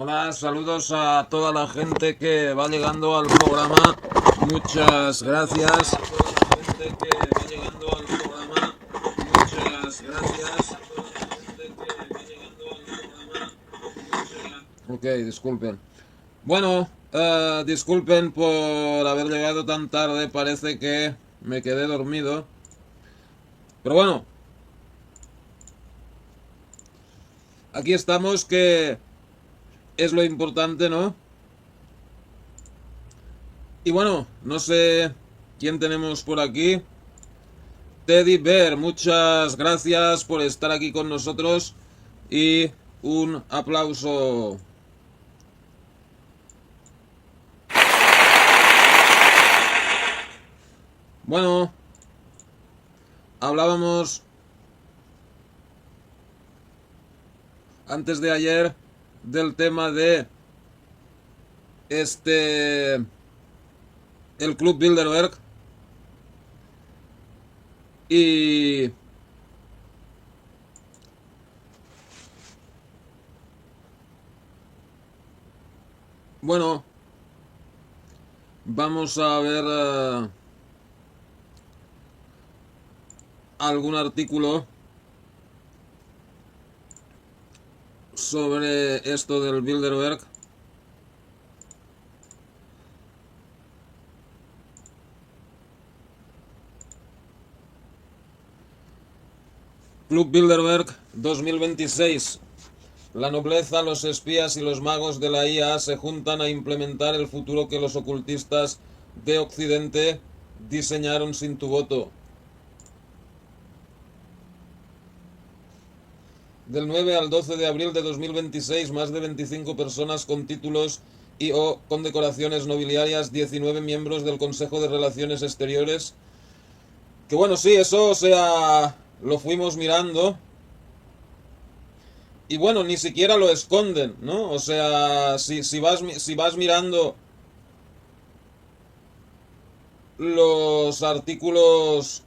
Hola, saludos a toda la gente que va llegando al programa. Muchas gracias. A toda la gente que va llegando al programa. Muchas gracias. A toda la gente que va llegando al programa. Ok, disculpen. Bueno, disculpen por haber llegado tan tarde. Parece que me quedé dormido. Pero bueno, aquí estamos, que es lo importante, ¿no? Y bueno, no sé quién tenemos por aquí. Teddy Bear, muchas gracias por estar aquí con nosotros y un aplauso. Bueno, hablábamos antes de ayer del tema de el Club Bilderberg, y bueno, vamos a ver algún artículo sobre esto del Bilderberg. Club Bilderberg 2026. La nobleza, los espías y los magos de la IA se juntan a implementar el futuro que los ocultistas de Occidente diseñaron sin tu voto. Del 9 al 12 de abril de 2026, más de 25 personas con títulos y o condecoraciones nobiliarias, 19 miembros del Consejo de Relaciones Exteriores. Que bueno, sí, eso, o sea, lo fuimos mirando. Y bueno, ni siquiera lo esconden, ¿no? O sea, si vas mirando los artículos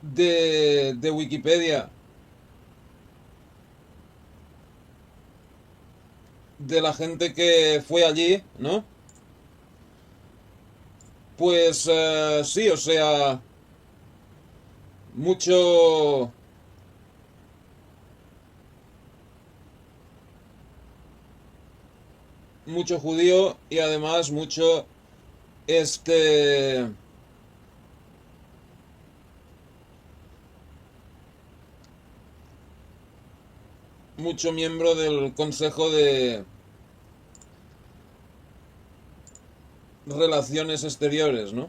de Wikipedia de la gente que fue allí, ¿no? Pues sí, o sea, mucho mucho judío, y además mucho este mucho miembro del Consejo de Relaciones Exteriores, ¿no?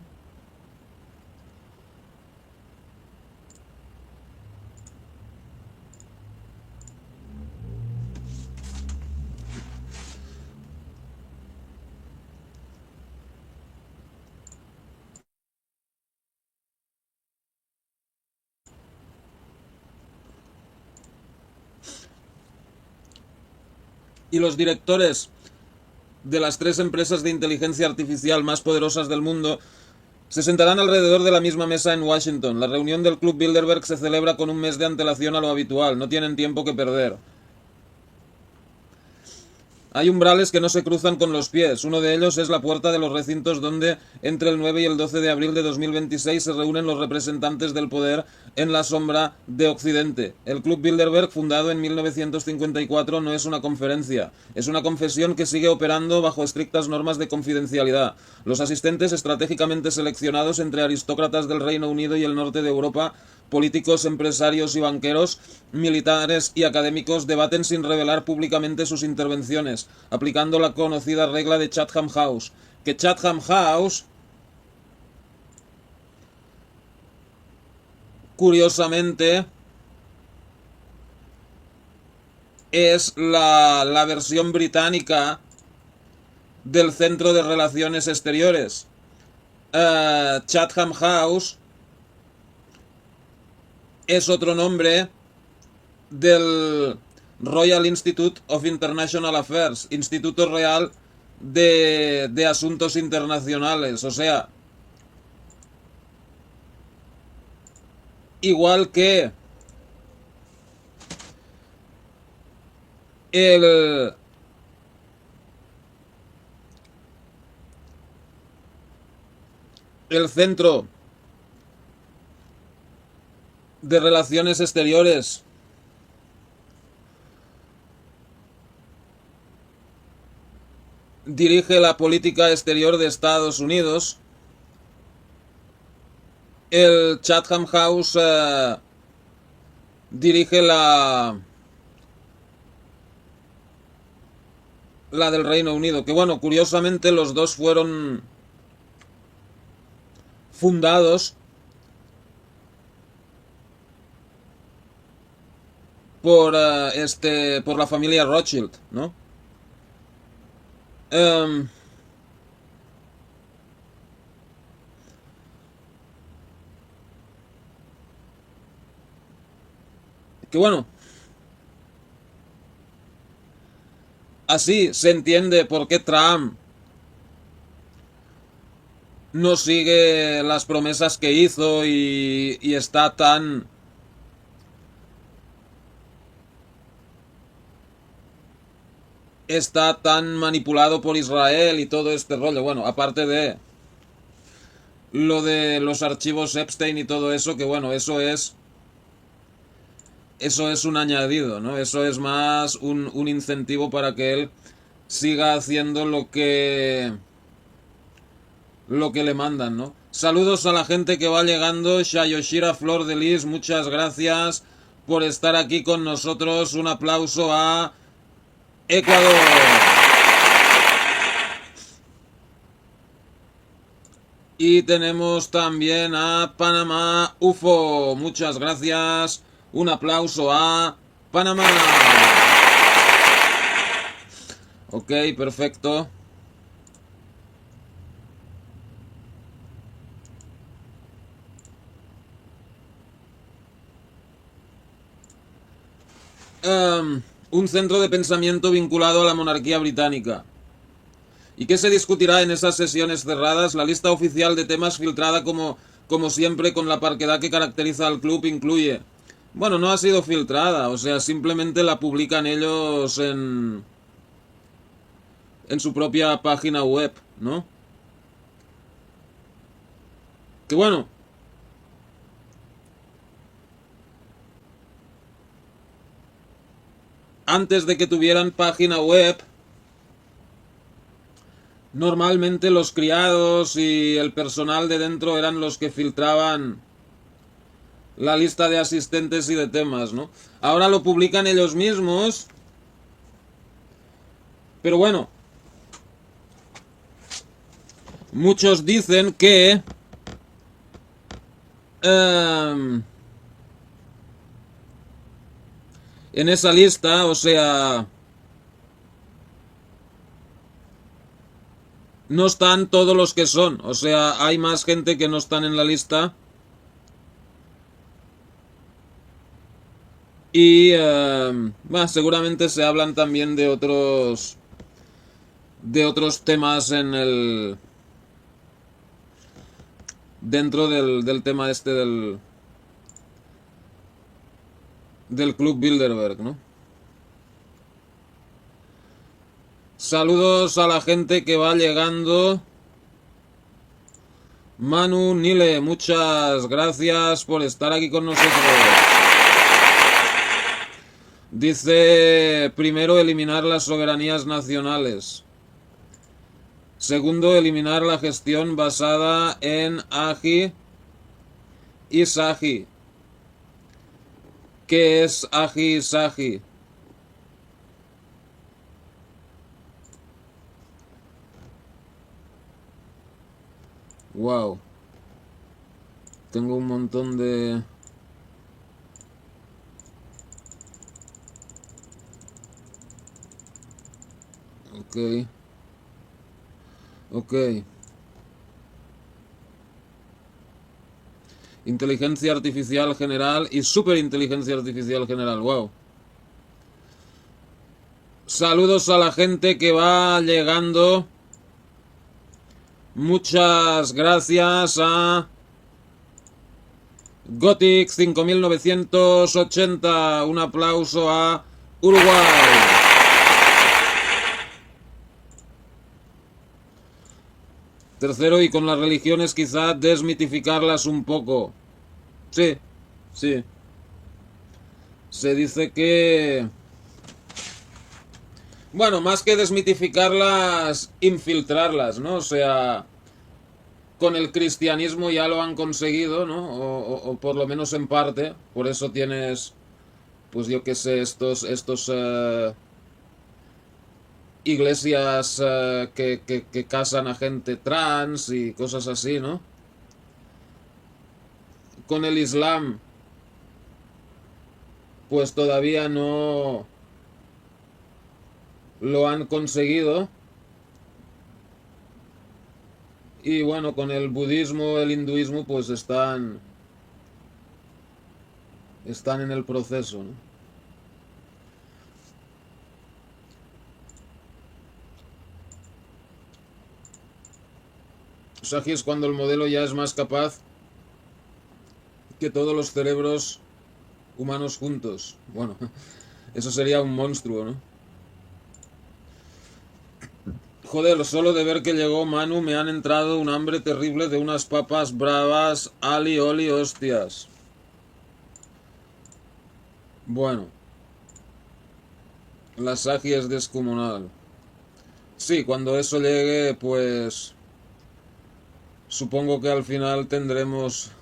Y los directores de las 3 empresas de inteligencia artificial más poderosas del mundo se sentarán alrededor de la misma mesa en Washington. La reunión del Club Bilderberg se celebra con un mes de antelación a lo habitual. No tienen tiempo que perder. Hay umbrales que no se cruzan con los pies. Uno de ellos es la puerta de los recintos donde entre el 9 y el 12 de abril de 2026 se reúnen los representantes del poder en la sombra de Occidente. El Club Bilderberg, fundado en 1954, no es una conferencia. Es una confesión que sigue operando bajo estrictas normas de confidencialidad. Los asistentes estratégicamente seleccionados entre aristócratas del Reino Unido y el norte de Europa, políticos, empresarios y banqueros, militares y académicos debaten sin revelar públicamente sus intervenciones, aplicando la conocida regla de Chatham House. Que Chatham House, curiosamente, es la versión británica del Centro de Relaciones Exteriores. Chatham House es otro nombre del Royal Institute of International Affairs, Instituto Real de Asuntos Internacionales. O sea, igual que el Centro de Relaciones Exteriores dirige la política exterior de Estados Unidos, el Chatham House dirige la del Reino Unido, que bueno, curiosamente los dos fueron fundados por por la familia Rothschild, ¿no? Que bueno, así se entiende por qué Trump no sigue las promesas que hizo y está tan manipulado por Israel y todo este rollo. Bueno, aparte de lo de los archivos Epstein y todo eso, que bueno, eso es un añadido, ¿no? Eso es más un incentivo para que él siga haciendo lo que le mandan, ¿no? Saludos a la gente que va llegando. Shayoshira Flor de Lis, muchas gracias por estar aquí con nosotros. Un aplauso a Ecuador. Y tenemos también a Panamá UFO. Muchas gracias. Un aplauso a Panamá. Ok, perfecto. Un centro de pensamiento vinculado a la monarquía británica. ¿Y qué se discutirá en esas sesiones cerradas? La lista oficial de temas filtrada como siempre con la parquedad que caracteriza al club incluye... Bueno, no ha sido filtrada, o sea, simplemente la publican ellos en su propia página web, ¿no? Que bueno... Antes de que tuvieran página web, normalmente los criados y el personal de dentro eran los que filtraban la lista de asistentes y de temas, ¿no? Ahora lo publican ellos mismos. Pero bueno, muchos dicen que en esa lista, o sea, no están todos los que son. O sea, hay más gente que no están en la lista. Y seguramente se hablan también de otros de otros temas en el... dentro del tema este del Club Bilderberg, ¿no? Saludos a la gente que va llegando. Manu, Nile, muchas gracias por estar aquí con nosotros. Dice, primero, eliminar las soberanías nacionales. Segundo, eliminar la gestión basada en Agi y Sagi. ¿Qué es Agi y Sagi? Wow. Tengo un montón de... Ok. Ok. Inteligencia artificial general y superinteligencia artificial general. Wow. Saludos a la gente que va llegando. Muchas gracias a Gothic 5980. Un aplauso a Uruguay. Tercero, y con las religiones quizá desmitificarlas un poco. Sí, sí. Se dice que... Bueno, más que desmitificarlas, infiltrarlas, ¿no? O sea, con el cristianismo ya lo han conseguido, ¿no? O por lo menos en parte. Por eso tienes, pues yo qué sé, estos iglesias que casan a gente trans y cosas así, ¿no? Con el Islam, pues todavía no lo han conseguido. Y bueno, con el budismo, el hinduismo, pues están en el proceso, ¿no? Sagi es cuando el modelo ya es más capaz que todos los cerebros humanos juntos. Bueno, eso sería un monstruo, ¿no? Joder, solo de ver que llegó Manu me han entrado un hambre terrible de unas papas bravas, ali, oli, hostias. Bueno, la Sagi es descomunal. Sí, cuando eso llegue, pues... Supongo que al final tendremos...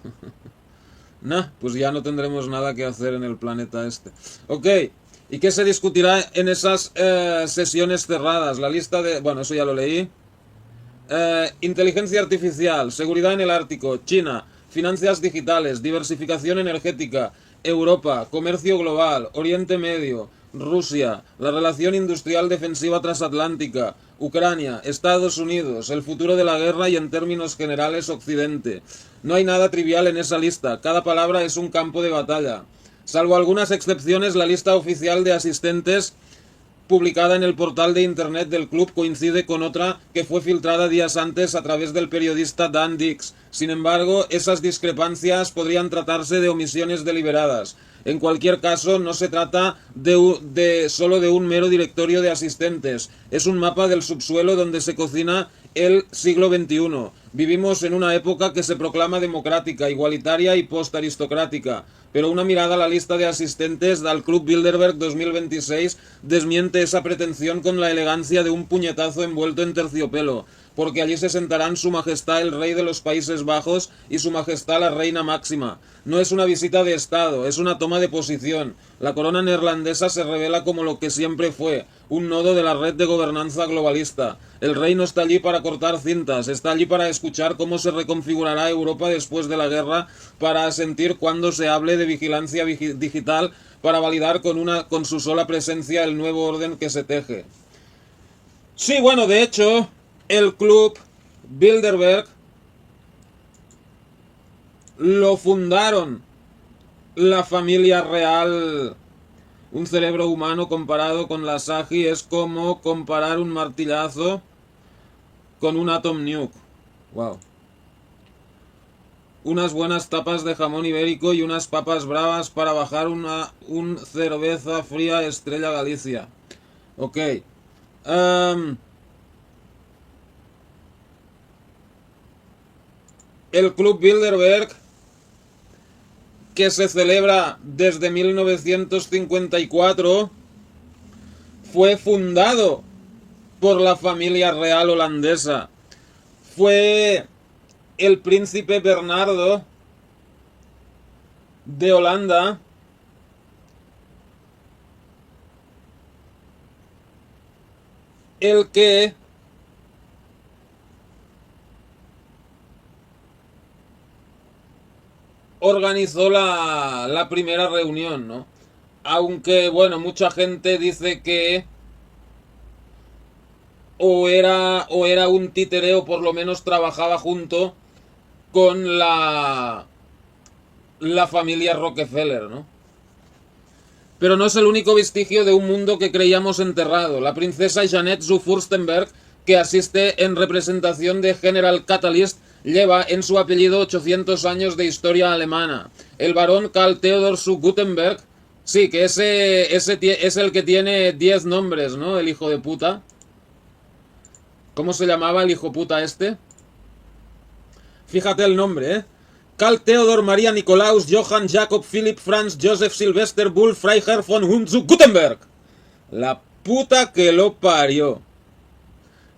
Nah, pues ya no tendremos nada que hacer en el planeta este. Ok, ¿y qué se discutirá en esas sesiones cerradas? La lista de... Bueno, eso ya lo leí. Inteligencia artificial, seguridad en el Ártico, China, finanzas digitales, diversificación energética, Europa, comercio global, Oriente Medio, Rusia, la relación industrial defensiva transatlántica, Ucrania, Estados Unidos, el futuro de la guerra y en términos generales Occidente. No hay nada trivial en esa lista, cada palabra es un campo de batalla. Salvo algunas excepciones, la lista oficial de asistentes publicada en el portal de internet del club coincide con otra que fue filtrada días antes a través del periodista Dan Dix. Sin embargo, esas discrepancias podrían tratarse de omisiones deliberadas. En cualquier caso, no se trata solo de un mero directorio de asistentes. Es un mapa del subsuelo donde se cocina el siglo XXI. Vivimos en una época que se proclama democrática, igualitaria y postaristocrática. Pero una mirada a la lista de asistentes al Club Bilderberg 2026 desmiente esa pretensión con la elegancia de un puñetazo envuelto en terciopelo, porque allí se sentarán Su Majestad el Rey de los Países Bajos y Su Majestad la Reina Máxima. No es una visita de Estado, es una toma de posición. La corona neerlandesa se revela como lo que siempre fue, un nodo de la red de gobernanza globalista. El rey no está allí para cortar cintas, está allí para escuchar cómo se reconfigurará Europa después de la guerra, para asentir cuando se hable de vigilancia digital, para validar con su sola presencia el nuevo orden que se teje. Sí, bueno, de hecho, el Club Bilderberg lo fundaron la familia real. Un cerebro humano comparado con la Sagi es como comparar un martillazo con un Atom Nuke. Wow. Unas buenas tapas de jamón ibérico y unas papas bravas para bajar un cerveza fría Estrella Galicia. Ok. El Club Bilderberg, que se celebra desde 1954, fue fundado por la familia real holandesa. Fue el príncipe Bernardo de Holanda el que organizó la primera reunión, ¿no? Aunque, bueno, mucha gente dice que o era un títere o por lo menos trabajaba junto con la familia Rockefeller, ¿no? Pero no es el único vestigio de un mundo que creíamos enterrado. La princesa Jeanette zu Fürstenberg, que asiste en representación de General Catalyst, lleva en su apellido 800 años de historia alemana. El barón Karl Theodor zu Guttenberg, sí, que ese es el que tiene 10 nombres, ¿no? El hijo de puta. ¿Cómo se llamaba el hijo puta este? Fíjate el nombre, ¿eh? Karl Theodor Maria Nikolaus Johann Jakob Philipp Franz Joseph Sylvester Bull Freiherr von Hund zu Guttenberg. La puta que lo parió.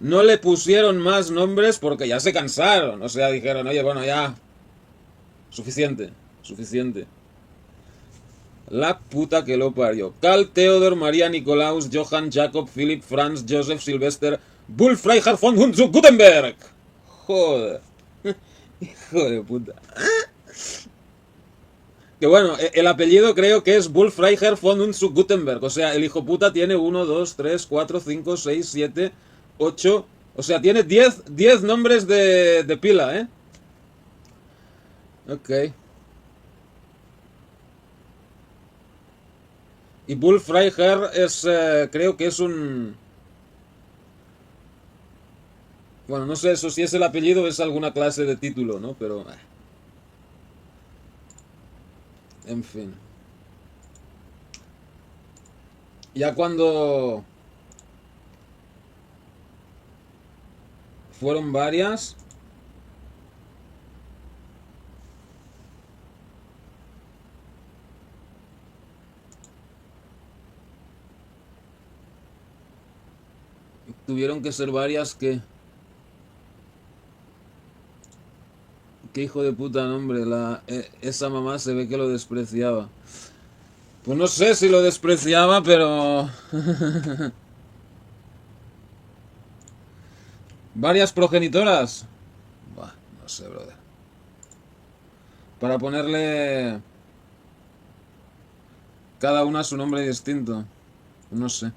No le pusieron más nombres porque ya se cansaron. O sea, dijeron, oye, bueno, ya. Suficiente. La puta que lo parió. Karl Theodor Maria Nikolaus Johann Jakob Philipp Franz Joseph Sylvester Bull Freiherr von Hund zu Guttenberg. Joder. Hijo de puta. Que bueno, el apellido creo que es Bull Freiherr von Hund zu Guttenberg. O sea, el hijo puta tiene 1, 2, 3, 4, 5, 6, 7, 8. O sea, tiene 10 nombres de pila, ¿eh? Ok. Y Bull Freiherr es, creo que es un... Bueno, no sé eso si es el apellido o es alguna clase de título, ¿no? Pero... En fin. Ya cuando... Fueron varias... Tuvieron que ser varias que... Qué hijo de puta nombre, esa mamá se ve que lo despreciaba. Pues no sé si lo despreciaba, pero... ¿Varias progenitoras? Buah, no sé, brother. Para ponerle... Cada una su nombre distinto. No sé.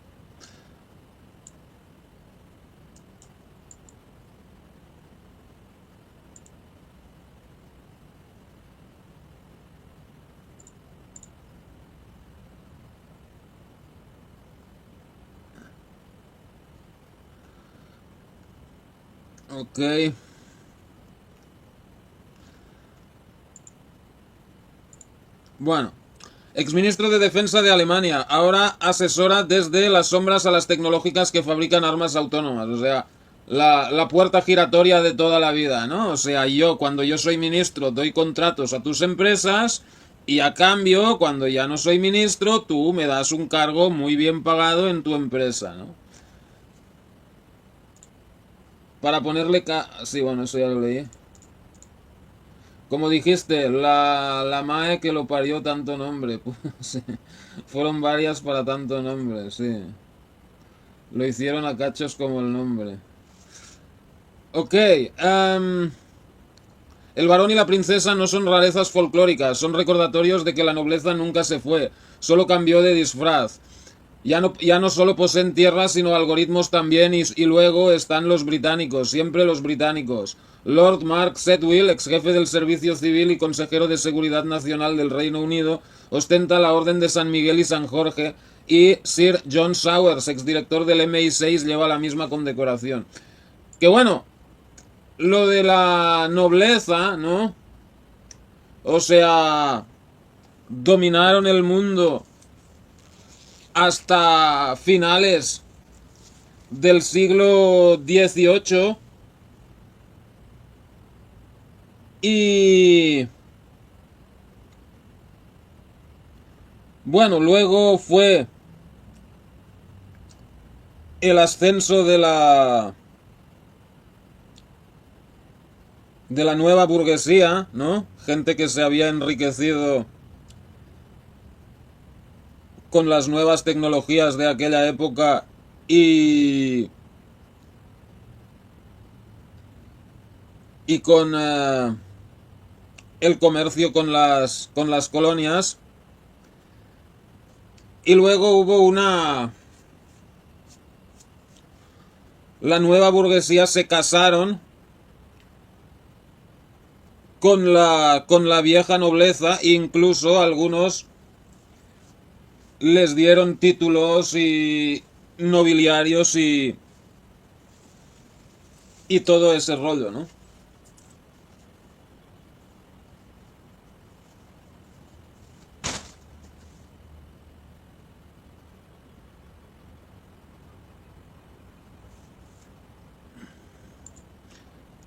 Ok. Bueno, exministro de Defensa de Alemania, ahora asesora desde las sombras a las tecnológicas que fabrican armas autónomas. O sea, la puerta giratoria de toda la vida, ¿no? O sea, cuando yo soy ministro, doy contratos a tus empresas y a cambio, cuando ya no soy ministro, tú me das un cargo muy bien pagado en tu empresa, ¿no? Para ponerle... Sí, bueno, eso ya lo leí. Como dijiste, la mae que lo parió tanto nombre. Pues, sí. Fueron varias para tanto nombre, sí. Lo hicieron a cachos como el nombre. Ok. El varón y la princesa no son rarezas folclóricas, son recordatorios de que la nobleza nunca se fue, solo cambió de disfraz. Ya no solo poseen tierras, sino algoritmos también, y luego están los británicos, siempre los británicos. Lord Mark Sedwill, ex jefe del Servicio Civil y consejero de Seguridad Nacional del Reino Unido, ostenta la Orden de San Miguel y San Jorge, y Sir John Sawers, exdirector del MI6, lleva la misma condecoración. Que bueno, lo de la nobleza, ¿no? O sea, dominaron el mundo hasta finales del siglo XVIII y bueno, luego fue el ascenso de la nueva burguesía, ¿no? Gente que se había enriquecido con las nuevas tecnologías de aquella época y con el comercio con las colonias. Y luego hubo la nueva burguesía se casaron con la vieja nobleza, incluso algunos les dieron títulos y nobiliarios y todo ese rollo, ¿no?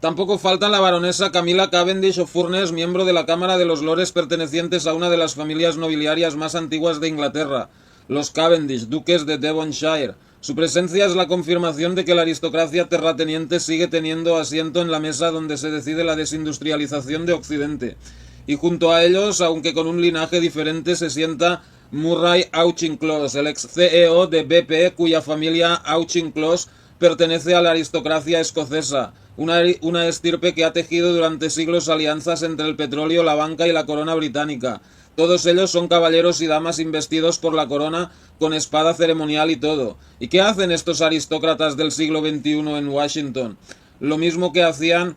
Tampoco falta la baronesa Camila Cavendish of Furness, miembro de la Cámara de los Lores pertenecientes a una de las familias nobiliarias más antiguas de Inglaterra, los Cavendish, duques de Devonshire. Su presencia es la confirmación de que la aristocracia terrateniente sigue teniendo asiento en la mesa donde se decide la desindustrialización de Occidente. Y junto a ellos, aunque con un linaje diferente, se sienta Murray Auchincloss, el ex CEO de BP, cuya familia Auchincloss pertenece a la aristocracia escocesa, una estirpe que ha tejido durante siglos alianzas entre el petróleo, la banca y la corona británica. Todos ellos son caballeros y damas investidos por la corona con espada ceremonial y todo. ¿Y qué hacen estos aristócratas del siglo XXI en Washington? Lo mismo que hacían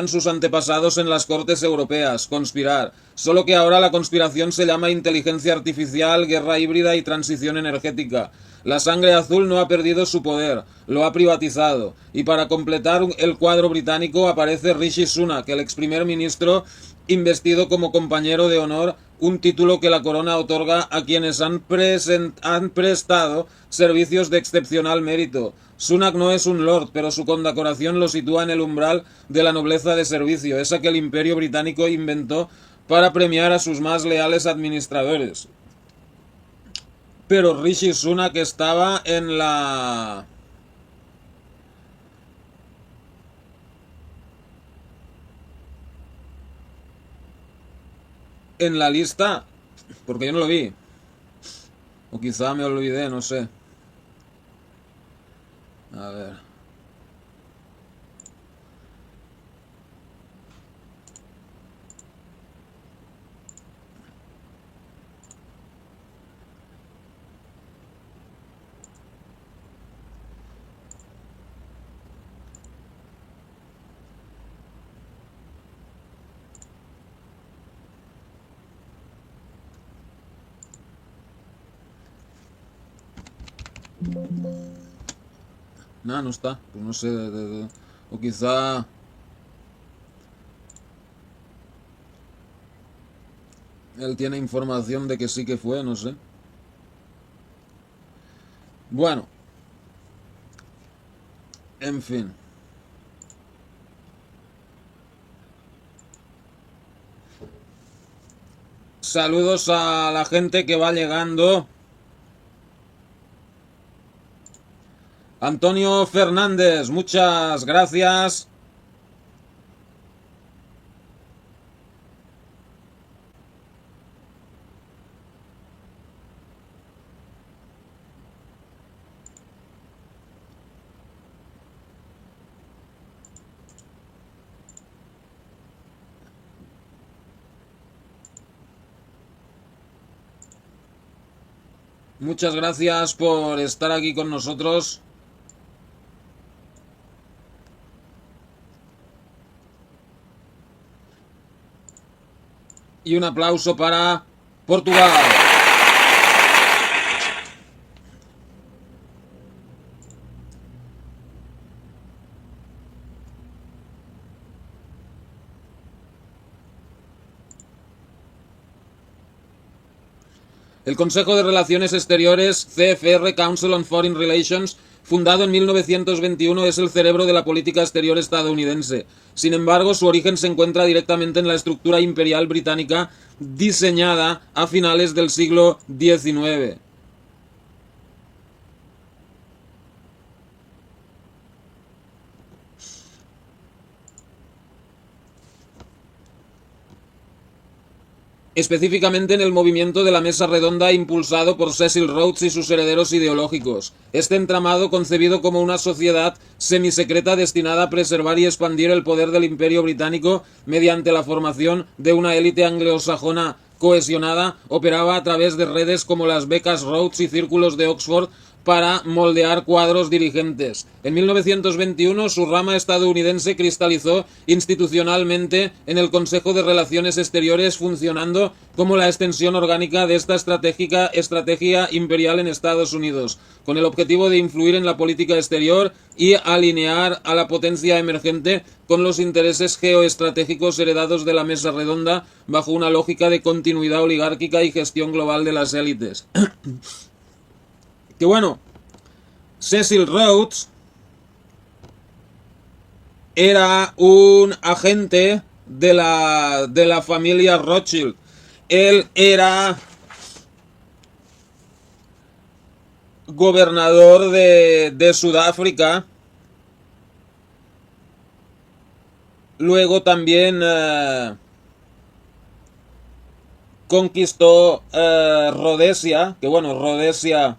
sus antepasados en las cortes europeas, conspirar. Solo que ahora la conspiración se llama inteligencia artificial, guerra híbrida y transición energética. La sangre azul no ha perdido su poder, lo ha privatizado. Y para completar el cuadro británico aparece Rishi Sunak, el ex primer ministro investido como compañero de honor, un título que la corona otorga a quienes han prestado servicios de excepcional mérito. Sunak no es un lord, pero su condecoración lo sitúa en el umbral de la nobleza de servicio, esa que el imperio británico inventó para premiar a sus más leales administradores. Pero Rishi Sunak estaba en la lista, porque yo no lo vi. O quizá me olvidé, no sé. A ver. Nada, no está. Pues no sé. O quizá él tiene información de que sí que fue, no sé. Bueno. En fin. Saludos a la gente que va llegando. Antonio Fernández, muchas gracias. Muchas gracias por estar aquí con nosotros. Y un aplauso para Portugal. El Consejo de Relaciones Exteriores, CFR, Council on Foreign Relations, fundado en 1921, es el cerebro de la política exterior estadounidense. Sin embargo, su origen se encuentra directamente en la estructura imperial británica diseñada a finales del siglo XIX. Específicamente en el movimiento de la Mesa Redonda impulsado por Cecil Rhodes y sus herederos ideológicos. Este entramado, concebido como una sociedad semisecreta destinada a preservar y expandir el poder del Imperio Británico mediante la formación de una élite anglosajona cohesionada, operaba a través de redes como las becas Rhodes y círculos de Oxford para moldear cuadros dirigentes. En 1921, su rama estadounidense cristalizó institucionalmente en el Consejo de Relaciones Exteriores, funcionando como la extensión orgánica de esta estrategia imperial en Estados Unidos, con el objetivo de influir en la política exterior y alinear a la potencia emergente con los intereses geoestratégicos heredados de la Mesa Redonda bajo una lógica de continuidad oligárquica y gestión global de las élites. Que bueno, Cecil Rhodes era un agente de la familia Rothschild. Él era gobernador de Sudáfrica. Luego también conquistó Rhodesia, que bueno, Rhodesia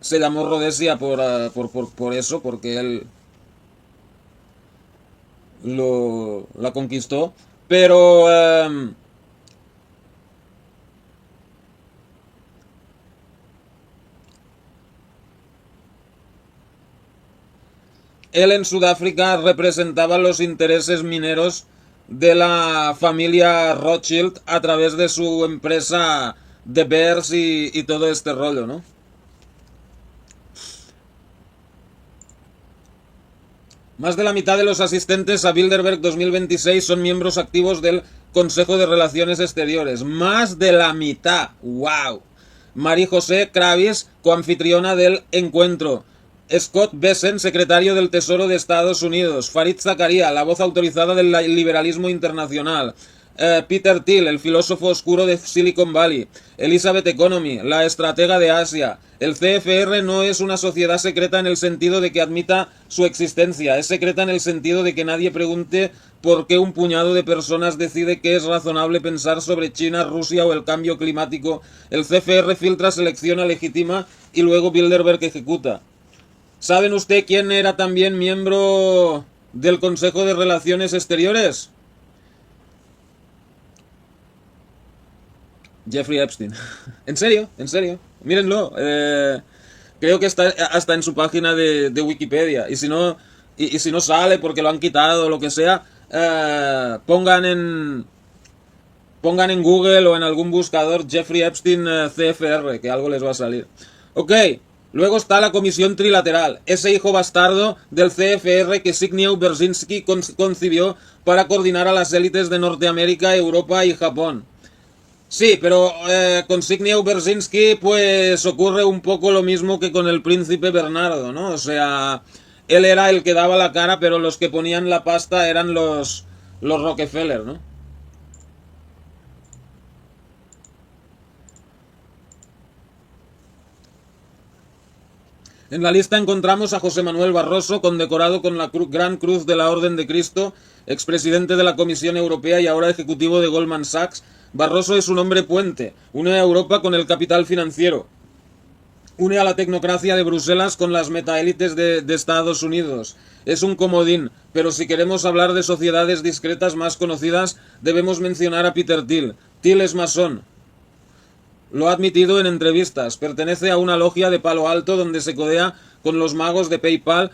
se llamó Rhodesia por eso, porque él la conquistó. Pero él en Sudáfrica representaba los intereses mineros de la familia Rothschild a través de su empresa De Beers y todo este rollo, ¿no? Más de la mitad de los asistentes a Bilderberg 2026 son miembros activos del Consejo de Relaciones Exteriores. Más de la mitad. ¡Wow! María José Kravis, coanfitriona del encuentro. Scott Bessent, secretario del Tesoro de Estados Unidos. Fareed Zakaria, la voz autorizada del liberalismo internacional. Peter Thiel, el filósofo oscuro de Silicon Valley. Elizabeth Economy, la estratega de Asia. El CFR no es una sociedad secreta en el sentido de que admita su existencia. Es secreta en el sentido de que nadie pregunte por qué un puñado de personas decide que es razonable pensar sobre China, Rusia o el cambio climático. El CFR filtra, selecciona, legitima y luego Bilderberg ejecuta. ¿Saben usted quién era también miembro del Consejo de Relaciones Exteriores? Jeffrey Epstein. ¿En serio? ¿En serio? Mírenlo. Creo que está hasta en su página de Wikipedia. Y si no sale porque lo han quitado o lo que sea, pongan en Google o en algún buscador Jeffrey Epstein CFR, que algo les va a salir. Ok. Luego está la Comisión Trilateral, ese hijo bastardo del CFR que Zbigniew Brzezinski concibió para coordinar a las élites de Norteamérica, Europa y Japón. Sí, pero con Zbigniew Brzezinski pues ocurre un poco lo mismo que con el príncipe Bernardo, ¿no? O sea, él era el que daba la cara, pero los que ponían la pasta eran los Rockefeller, ¿no? En la lista encontramos a José Manuel Barroso, condecorado con la Gran Cruz de la Orden de Cristo, expresidente de la Comisión Europea y ahora ejecutivo de Goldman Sachs. Barroso es un hombre puente, une a Europa con el capital financiero, une a la tecnocracia de Bruselas con las metaélites de Estados Unidos. Es un comodín, pero si queremos hablar de sociedades discretas más conocidas, debemos mencionar a Peter Thiel. Thiel es masón. Lo ha admitido en entrevistas. Pertenece a una logia de Palo Alto donde se codea con los magos de PayPal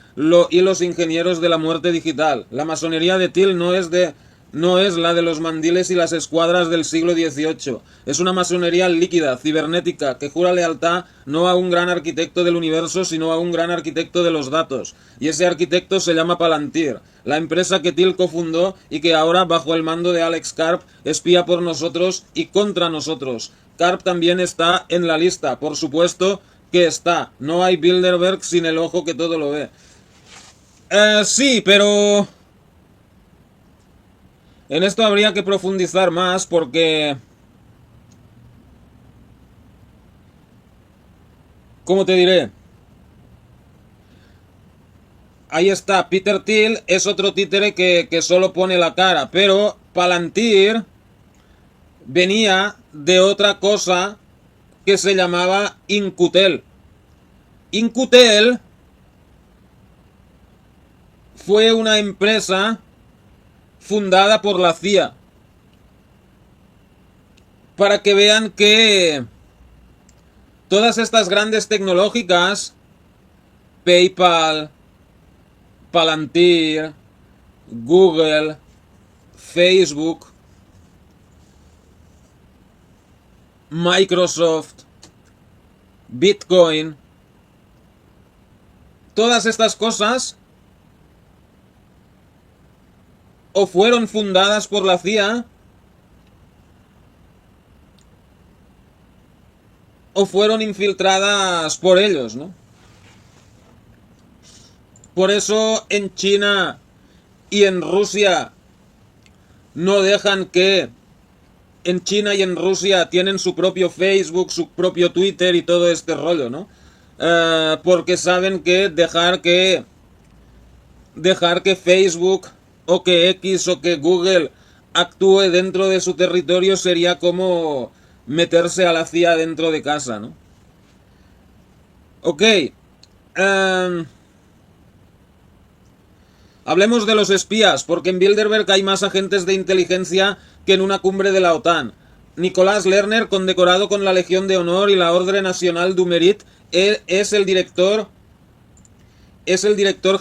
y los ingenieros de la muerte digital. La masonería de Thiel no es de no es la de los mandiles y las escuadras del siglo XVIII. Es una masonería líquida, cibernética, que jura lealtad no a un gran arquitecto del universo, sino a un gran arquitecto de los datos. Y ese arquitecto se llama Palantir, la empresa que Thiel cofundó y que ahora, bajo el mando de Alex Karp, espía por nosotros y contra nosotros. Karp también está en la lista, por supuesto que está. No hay Bilderberg sin el ojo que todo lo ve. Sí, pero en esto habría que profundizar más porque, ¿cómo te diré? Ahí está, Peter Thiel es otro títere que solo pone la cara, pero Palantir venía de otra cosa que se llamaba Incutel. Incutel fue una empresa fundada por la CIA, para que vean que todas estas grandes tecnológicas, PayPal, Palantir, Google, Facebook, Microsoft, Bitcoin, todas estas cosas o fueron fundadas por la CIA o fueron infiltradas por ellos, ¿no? Por eso en China y en Rusia no dejan que... En China y en Rusia tienen su propio Facebook, su propio Twitter y todo este rollo, ¿no? Porque saben que dejar que Facebook o que X o que Google actúe dentro de su territorio sería como meterse a la CIA dentro de casa, ¿no? Ok. Hablemos de los espías, porque en Bilderberg hay más agentes de inteligencia que en una cumbre de la OTAN. Nicolás Lerner, condecorado con la Legión de Honor y la Ordre Nacional du Mérite, es el director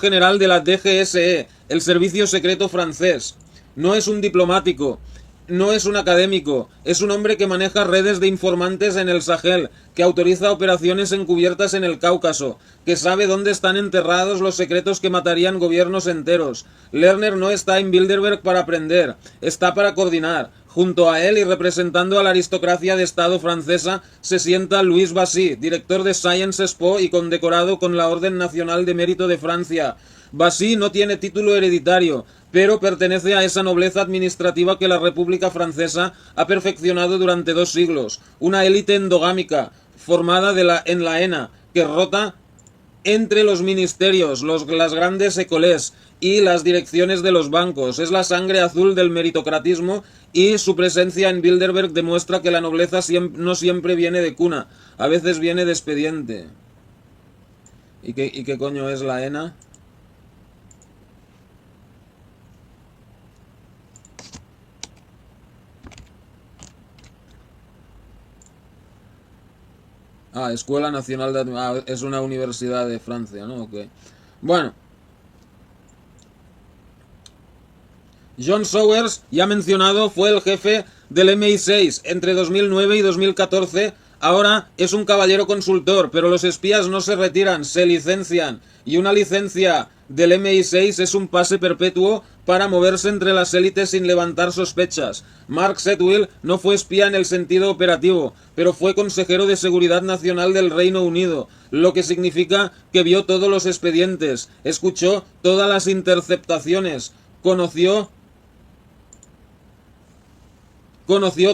general de la DGSE, el servicio secreto francés. No es un diplomático, no es un académico, es un hombre que maneja redes de informantes en el Sahel, que autoriza operaciones encubiertas en el Cáucaso, que sabe dónde están enterrados los secretos que matarían gobiernos enteros. Lerner no está en Bilderberg para aprender, está para coordinar. Junto a él y representando a la aristocracia de Estado francesa se sienta Louis Bassy, director de Science Expo y condecorado con la Orden Nacional de Mérito de Francia. Bassy no tiene título hereditario, pero pertenece a esa nobleza administrativa que la República Francesa ha perfeccionado durante 2 siglos, una élite endogámica, formada en la ENA, que rota entre los ministerios, las grandes écoles y las direcciones de los bancos. Es la sangre azul del meritocratismo y su presencia en Bilderberg demuestra que la nobleza no siempre viene de cuna, a veces viene de expediente. ¿Y qué coño es la ENA? Escuela Nacional de... es una universidad de Francia, ¿no? Ok. Bueno. John Sowers, ya mencionado, fue el jefe del MI6 entre 2009 y 2014. Ahora es un caballero consultor, pero los espías no se retiran, se licencian. Y una licencia del MI6 es un pase perpetuo para moverse entre las élites sin levantar sospechas. Mark Setwill no fue espía en el sentido operativo, pero fue consejero de Seguridad Nacional del Reino Unido, lo que significa que vio todos los expedientes, escuchó todas las interceptaciones, conoció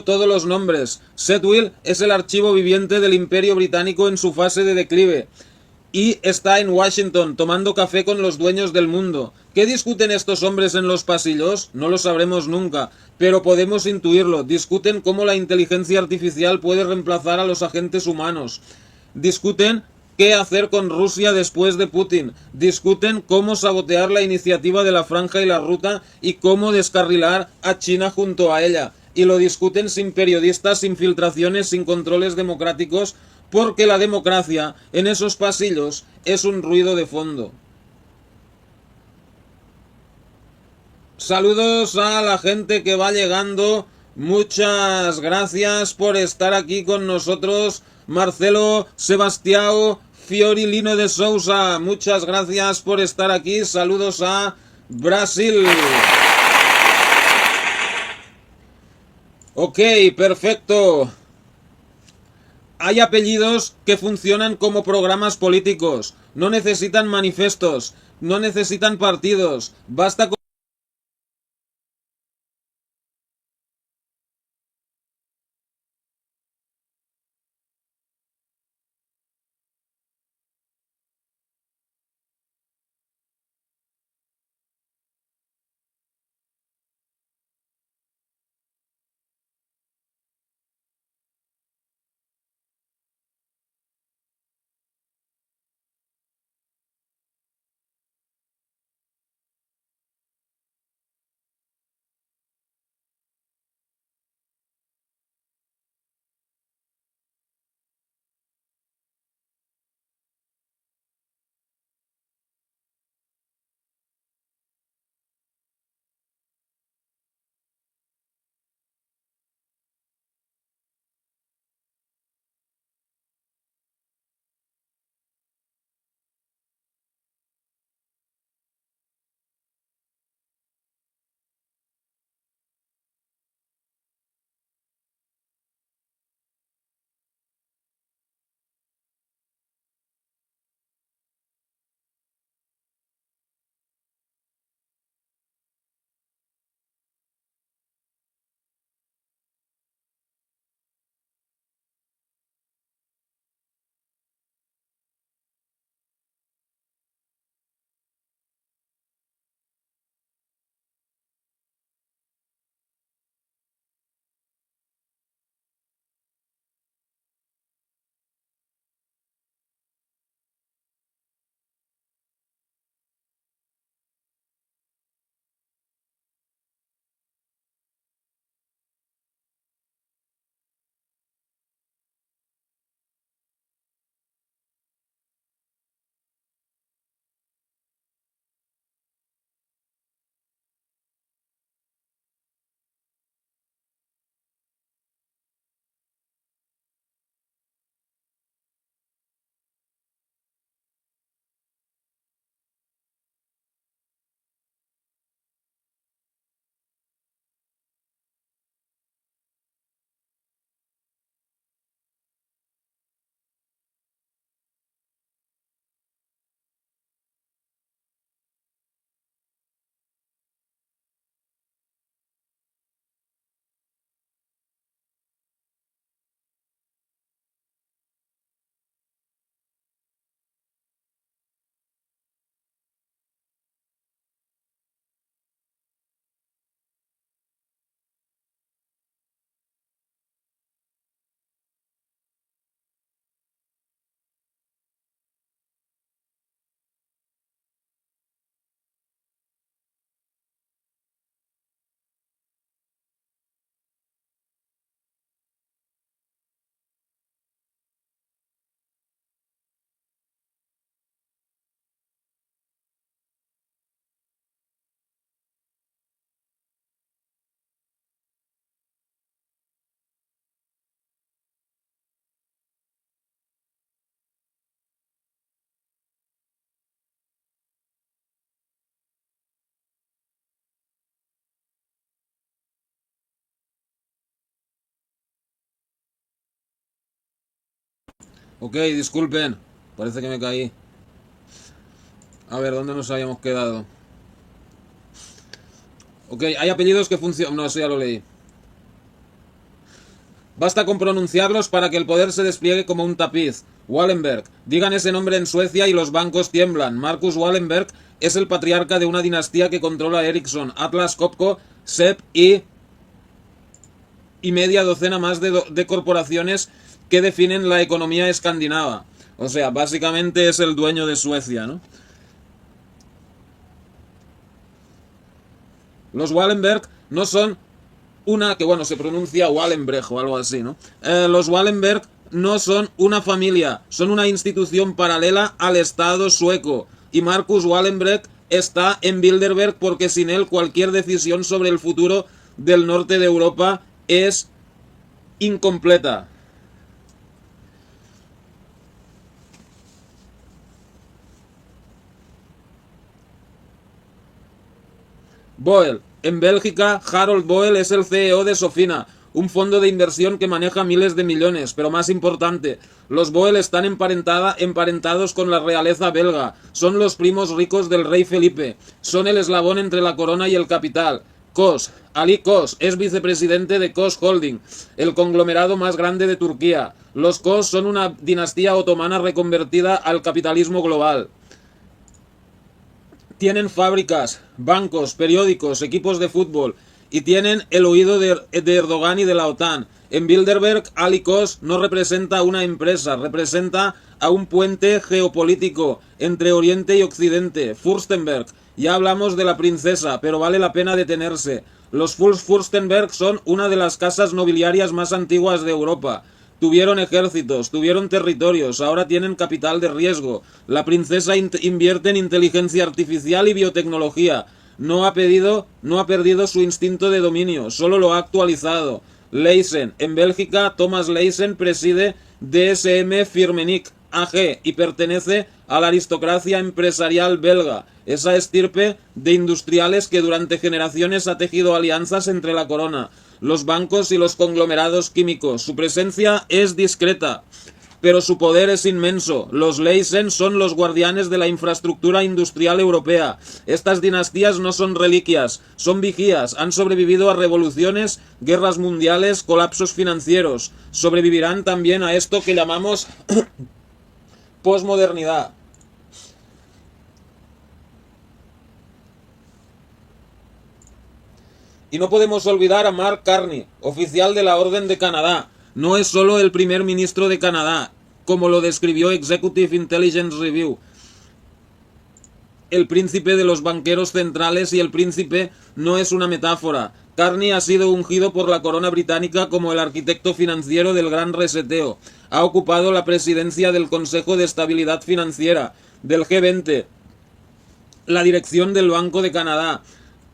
todos los nombres. Setwill es el archivo viviente del Imperio Británico en su fase de declive. Y está en Washington tomando café con los dueños del mundo. ¿Qué discuten estos hombres en los pasillos? No lo sabremos nunca, pero podemos intuirlo. Discuten cómo la inteligencia artificial puede reemplazar a los agentes humanos. Discuten qué hacer con Rusia después de Putin. Discuten cómo sabotear la iniciativa de la Franja y la Ruta y cómo descarrilar a China junto a ella. Y lo discuten sin periodistas, sin filtraciones, sin controles democráticos, porque la democracia en esos pasillos es un ruido de fondo. saludos a la gente que va llegando. Muchas gracias por estar aquí con nosotros. Marcelo, Sebastião, Fiorilino de Sousa, muchas gracias por estar aquí. Saludos a Brasil. Ok, perfecto. Hay apellidos que funcionan como programas políticos. No necesitan manifestos, no necesitan partidos. Basta con... Ok, disculpen, parece que me caí. A ver, ¿dónde nos habíamos quedado? Ok, hay apellidos que funcionan... No, eso ya lo leí. Basta con pronunciarlos para que el poder se despliegue como un tapiz. Wallenberg. Digan ese nombre en Suecia y los bancos tiemblan. Marcus Wallenberg es el patriarca de una dinastía que controla Ericsson, Atlas Copco, SEP y media docena más de corporaciones que definen la economía escandinava. O sea, básicamente es el dueño de Suecia, ¿no? Los Wallenberg no son una, que bueno, se pronuncia Wallenberg o algo así, ¿no? Los Wallenberg no son una familia, son una institución paralela al Estado sueco. Y Marcus Wallenberg está en Bilderberg, porque sin él cualquier decisión sobre el futuro del norte de Europa es incompleta. Boel. En Bélgica, Harold Boel es el CEO de Sofina, un fondo de inversión que maneja miles de millones, pero más importante, los Boel están emparentados con la realeza belga, son los primos ricos del rey Felipe, son el eslabón entre la corona y el capital. Kos, Ali Kos, es vicepresidente de Kos Holding, el conglomerado más grande de Turquía. Los Kos son una dinastía otomana reconvertida al capitalismo global. Tienen fábricas, bancos, periódicos, equipos de fútbol y tienen el oído de Erdogan y de la OTAN. En Bilderberg, Ali Kos no representa a una empresa, representa a un puente geopolítico entre Oriente y Occidente. Fürstenberg, ya hablamos de la princesa, pero vale la pena detenerse. Los Fürstenberg son una de las casas nobiliarias más antiguas de Europa. Tuvieron ejércitos, tuvieron territorios, ahora tienen capital de riesgo. La princesa invierte en inteligencia artificial y biotecnología. No ha perdido su instinto de dominio, solo lo ha actualizado. Leysen. En Bélgica, Thomas Leysen preside DSM Firmenich AG y pertenece a la aristocracia empresarial belga, esa estirpe de industriales que durante generaciones ha tejido alianzas entre la corona, los bancos y los conglomerados químicos. Su presencia es discreta, pero su poder es inmenso. Los Leysen son los guardianes de la infraestructura industrial europea. Estas dinastías no son reliquias, son vigías. Han sobrevivido a revoluciones, guerras mundiales, colapsos financieros. Sobrevivirán también a esto que llamamos posmodernidad. Y no podemos olvidar a Mark Carney, oficial de la Orden de Canadá. No es solo el primer ministro de Canadá, como lo describió Executive Intelligence Review. El príncipe de los banqueros centrales, y el príncipe no es una metáfora. Carney ha sido ungido por la corona británica como el arquitecto financiero del gran reseteo. Ha ocupado la presidencia del Consejo de Estabilidad Financiera, del G20, la dirección del Banco de Canadá,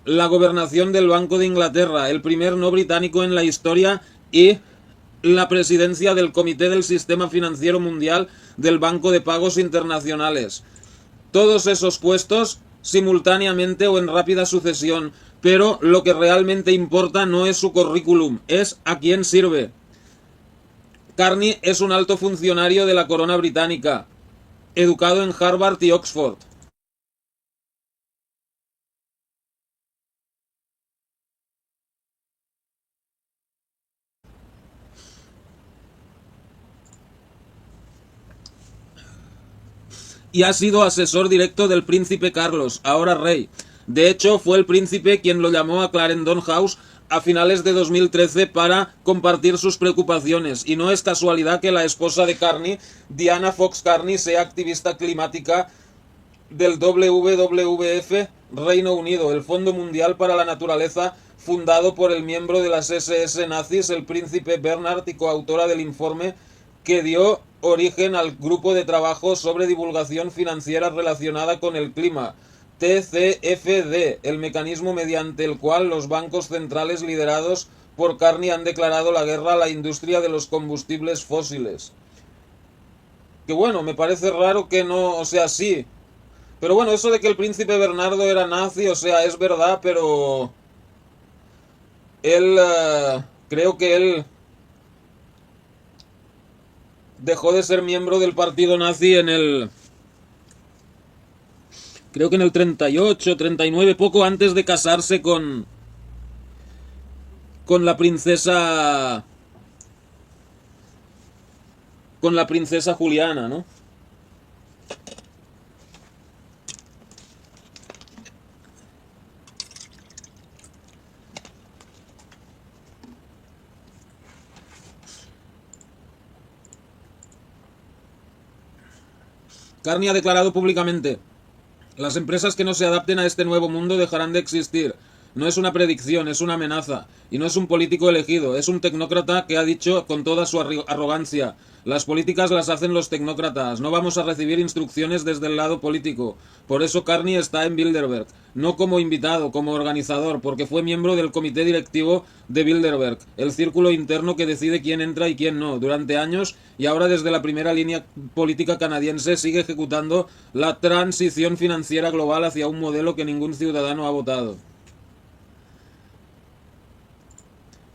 la gobernación del Banco de Inglaterra, el primer no británico en la historia, y la presidencia del Comité del Sistema Financiero Mundial del Banco de Pagos Internacionales. Todos esos puestos simultáneamente o en rápida sucesión, pero lo que realmente importa no es su currículum, es a quién sirve. Carney es un alto funcionario de la corona británica, educado en Harvard y Oxford. Y ha sido asesor directo del príncipe Carlos, ahora rey. De hecho, fue el príncipe quien lo llamó a Clarendon House a finales de 2013 para compartir sus preocupaciones. Y no es casualidad que la esposa de Carney, Diana Fox Carney, sea activista climática del WWF Reino Unido, el Fondo Mundial para la Naturaleza, fundado por el miembro de las SS nazis, el príncipe Bernard, y coautora del informe que dio origen al Grupo de Trabajo sobre Divulgación Financiera Relacionada con el Clima, TCFD, el mecanismo mediante el cual los bancos centrales liderados por Carney han declarado la guerra a la industria de los combustibles fósiles. Que bueno, me parece raro que no, o sea, sí. Pero bueno, eso de que el príncipe Bernardo era nazi, o sea, es verdad, pero él, creo que él dejó de ser miembro del partido nazi creo que en el 38, 39, poco antes de casarse con la princesa Juliana, ¿no? Carney ha declarado públicamente: las empresas que no se adapten a este nuevo mundo dejarán de existir. No es una predicción, es una amenaza. Y no es un político elegido, es un tecnócrata que ha dicho con toda su arrogancia: las políticas las hacen los tecnócratas, no vamos a recibir instrucciones desde el lado político. Por eso Carney está en Bilderberg, no como invitado, como organizador, porque fue miembro del comité directivo de Bilderberg, el círculo interno que decide quién entra y quién no, durante años, y ahora desde la primera línea política canadiense sigue ejecutando la transición financiera global hacia un modelo que ningún ciudadano ha votado.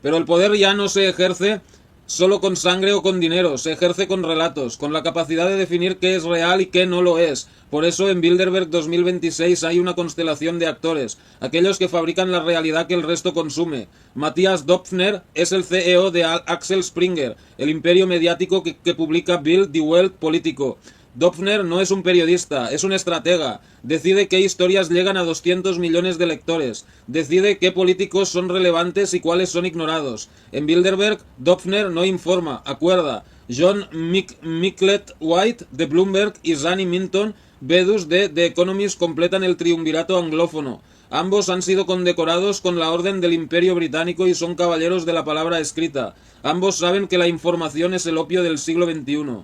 Pero el poder ya no se ejerce solo con sangre o con dinero, se ejerce con relatos, con la capacidad de definir qué es real y qué no lo es. Por eso en Bilderberg 2026 hay una constelación de actores, aquellos que fabrican la realidad que el resto consume. Matthias Döpfner es el CEO de Axel Springer, el imperio mediático que publica Bild Die Welt político. Döpfner no es un periodista, es un estratega. Decide qué historias llegan a 200 millones de lectores. Decide qué políticos son relevantes y cuáles son ignorados. En Bilderberg, Döpfner no informa, acuerda. John Micklet White, de Bloomberg, y Zanny Minton Bedus, de The Economist, completan el triunvirato anglófono. Ambos han sido condecorados con la Orden del Imperio Británico y son caballeros de la palabra escrita. Ambos saben que la información es el opio del siglo XXI.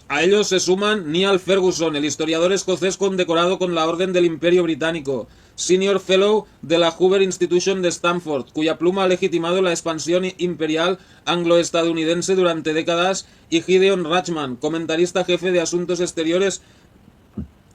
A ellos se suman Niall Ferguson, el historiador escocés condecorado con la Orden del Imperio Británico, Senior Fellow de la Hoover Institution de Stanford, cuya pluma ha legitimado la expansión imperial anglo-estadounidense durante décadas, y Gideon Rachman, comentarista jefe de Asuntos Exteriores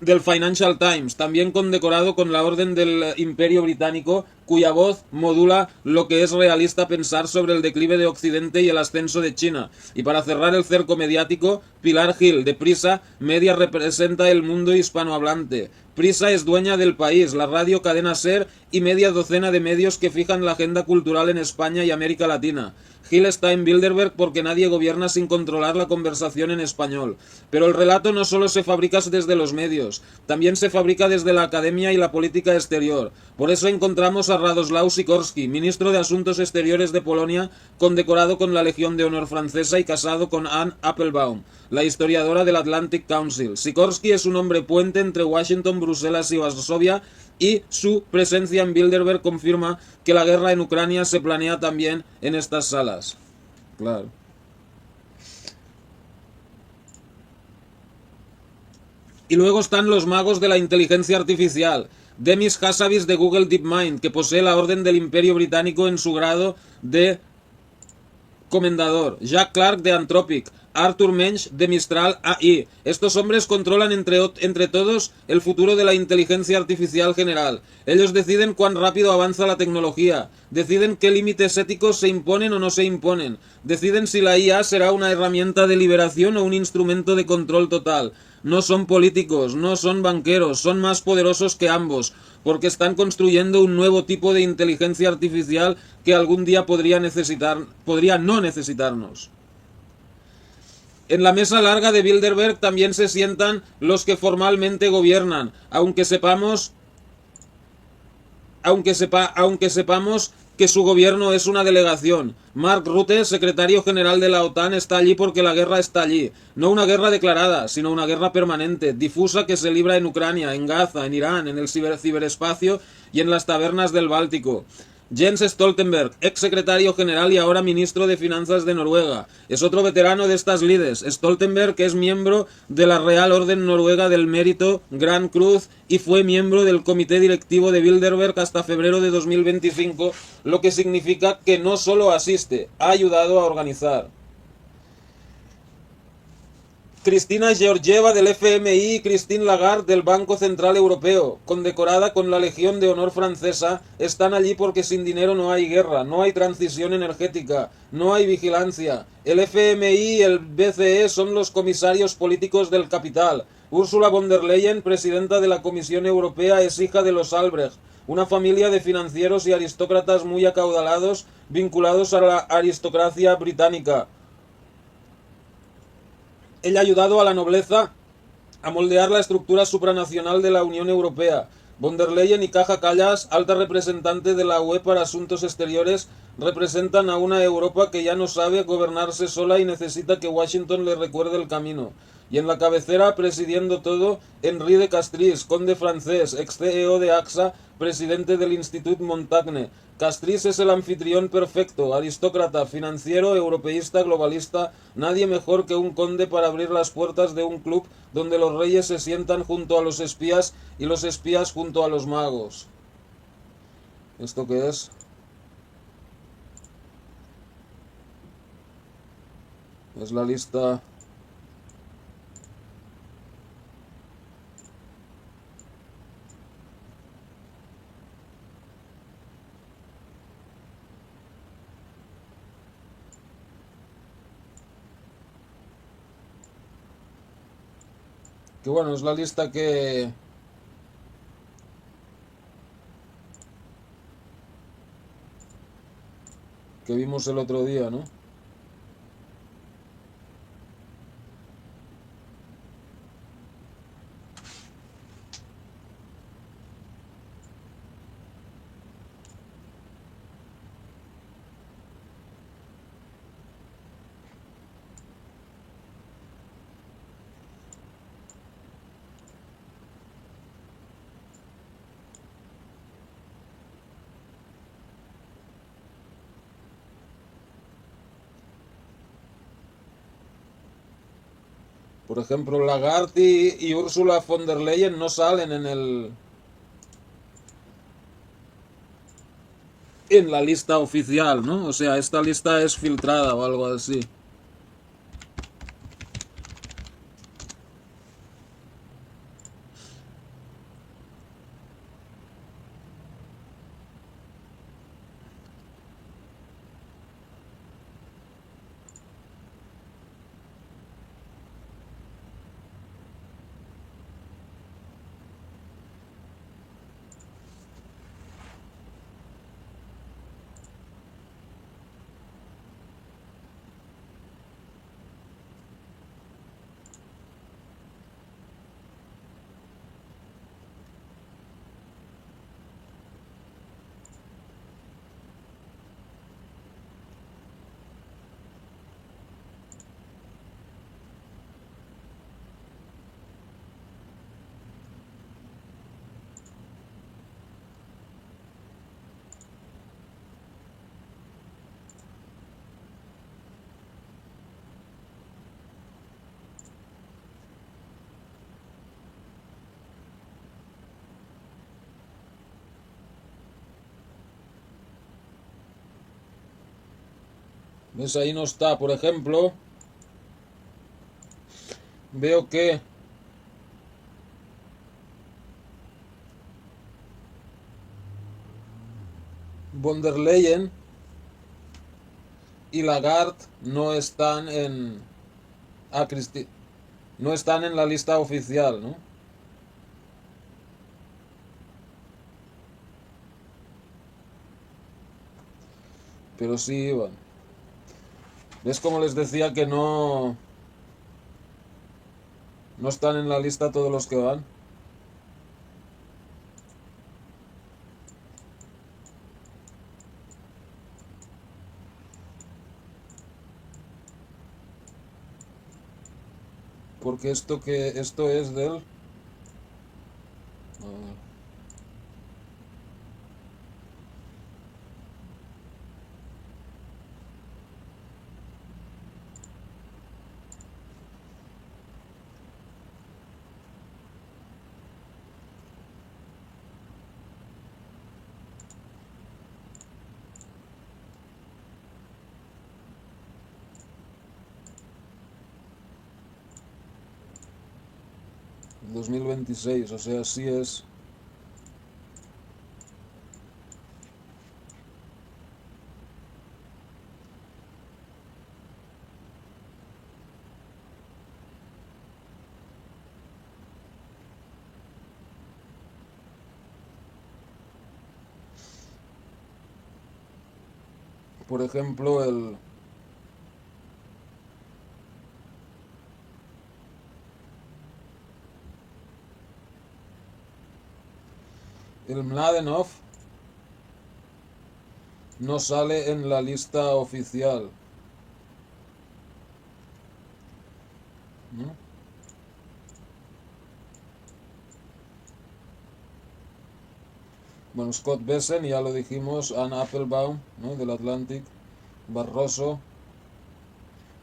del Financial Times, también condecorado con la Orden del Imperio Británico, cuya voz modula lo que es realista pensar sobre el declive de Occidente y el ascenso de China. Y para cerrar el cerco mediático, Pilar Gil, de Prisa Media, representa el mundo hispanohablante. Prisa es dueña del País, la radio Cadena Ser y media docena de medios que fijan la agenda cultural en España y América Latina. Gil está en Bilderberg porque nadie gobierna sin controlar la conversación en español. Pero el relato no solo se fabrica desde los medios, también se fabrica desde la academia y la política exterior. Por eso encontramos a Radoslaw Sikorski, ministro de Asuntos Exteriores de Polonia, condecorado con la Legión de Honor francesa y casado con Anne Applebaum, la historiadora del Atlantic Council. Sikorski es un hombre puente entre Washington, Bruselas y Varsovia, y su presencia en Bilderberg confirma que la guerra en Ucrania se planea también en estas salas. Claro. Y luego están los magos de la inteligencia artificial. Demis Hassabis, de Google DeepMind, que posee la Orden del Imperio Británico en su grado de comendador. Jack Clark, de Anthropic. Arthur Mensch, de Mistral AI. Estos hombres controlan entre todos el futuro de la inteligencia artificial general. Ellos deciden cuán rápido avanza la tecnología, deciden qué límites éticos se imponen o no se imponen, deciden si la IA será una herramienta de liberación o un instrumento de control total. No son políticos, no son banqueros, son más poderosos que ambos, porque están construyendo un nuevo tipo de inteligencia artificial que algún día podría no necesitarnos. En la mesa larga de Bilderberg también se sientan los que formalmente gobiernan, aunque sepamos que su gobierno es una delegación. Mark Rutte, secretario general de la OTAN, está allí porque la guerra está allí. No una guerra declarada, sino una guerra permanente, difusa, que se libra en Ucrania, en Gaza, en Irán, en el ciberespacio y en las tabernas del Báltico. Jens Stoltenberg, ex secretario general y ahora ministro de Finanzas de Noruega, es otro veterano de estas lides. Stoltenberg es miembro de la Real Orden Noruega del Mérito, Gran Cruz, y fue miembro del comité directivo de Bilderberg hasta febrero de 2025, lo que significa que no solo asiste, ha ayudado a organizar. Cristina Georgieva, del FMI, y Christine Lagarde, del Banco Central Europeo, condecorada con la Legión de Honor francesa, están allí porque sin dinero no hay guerra, no hay transición energética, no hay vigilancia. El FMI y el BCE son los comisarios políticos del capital. Ursula von der Leyen, presidenta de la Comisión Europea, es hija de los Albrecht, una familia de financieros y aristócratas muy acaudalados vinculados a la aristocracia británica. Ella ha ayudado a la nobleza a moldear la estructura supranacional de la Unión Europea. Von der Leyen y Kaja Kallas, alta representante de la UE para Asuntos Exteriores, representan a una Europa que ya no sabe gobernarse sola y necesita que Washington le recuerde el camino. Y en la cabecera, presidiendo todo, Henri de Castries, conde francés, ex CEO de AXA, presidente del Institut Montaigne. Castries es el anfitrión perfecto, aristócrata, financiero, europeísta, globalista, nadie mejor que un conde para abrir las puertas de un club donde los reyes se sientan junto a los espías y los espías junto a los magos. ¿Esto qué es? Es la lista. Que bueno, es la lista que vimos el otro día, ¿no? Por ejemplo, Lagarde y Ursula von der Leyen no salen en la lista oficial, ¿no? O sea, esta lista es filtrada o algo así. ¿Ves? Ahí no está. Por ejemplo, veo que von der Leyen y Lagarde no están en... Ah, no están en la lista oficial, ¿no? Pero sí iban. ¿Ves como les decía que no están en la lista todos los que van? Porque esto es del... A ver. 2026, o sea, sí es... Por ejemplo, El Mladenov no sale en la lista oficial, ¿no? Bueno, Scott Bessent, ya lo dijimos, Ann Applebaum, ¿no? Del Atlantic, Barroso,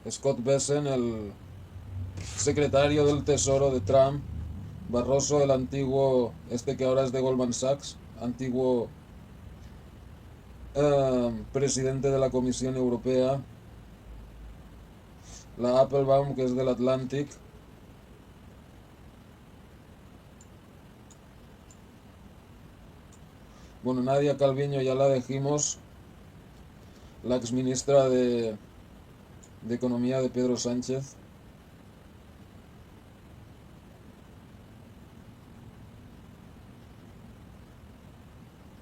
Scott Bessent, el secretario del Tesoro de Trump, Barroso, el antiguo, este que ahora es de Goldman Sachs, antiguo presidente de la Comisión Europea, la Applebaum, que es del Atlantic, bueno, Nadia Calviño ya la dijimos, la exministra de Economía de Pedro Sánchez.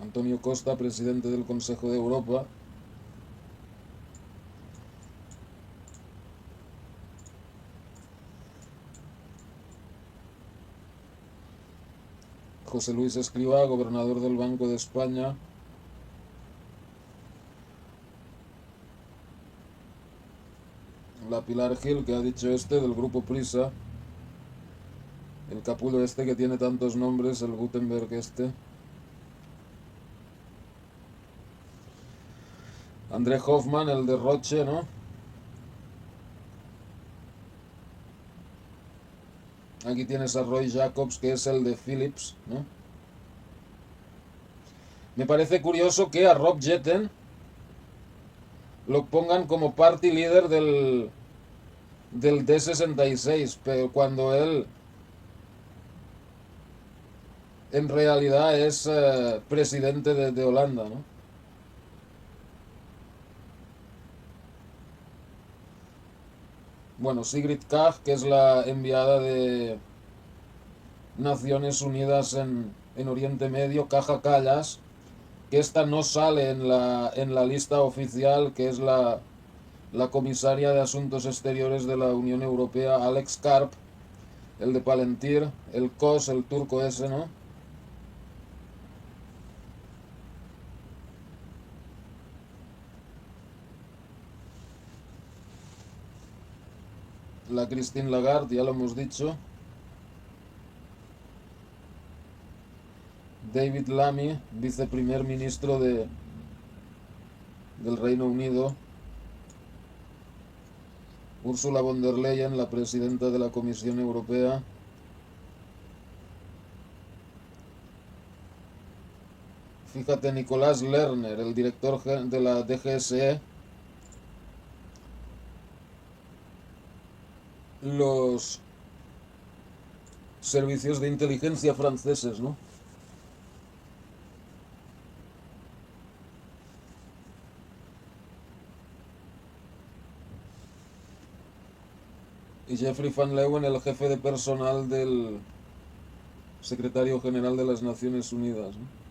Antonio Costa, presidente del Consejo de Europa. José Luis Escrivá, gobernador del Banco de España. La Pilar Gil, que ha dicho este, del grupo Prisa. El capullo este que tiene tantos nombres, el Gutenberg este. André Hoffman, el de Roche, ¿no? Aquí tienes a Roy Jacobs, que es el de Philips, ¿no? Me parece curioso que a Rob Jetten lo pongan como party leader del D66, pero cuando él en realidad es presidente de Holanda, ¿no? Bueno, Sigrid Kaag, que es la enviada de Naciones Unidas en Oriente Medio, Kaja Kallas, que esta no sale en la lista oficial, que es la comisaria de Asuntos Exteriores de la Unión Europea, Alex Karp, el de Palantir, el COS, el turco ese, ¿no? La Christine Lagarde, ya lo hemos dicho. David Lammy, viceprimer ministro del Reino Unido. Ursula von der Leyen, la presidenta de la Comisión Europea. Fíjate, Nicolás Lerner, el director de la DGSE. Los servicios de inteligencia franceses, ¿no? Y Jeffrey Van Leeuwen, el jefe de personal del secretario general de las Naciones Unidas, ¿no?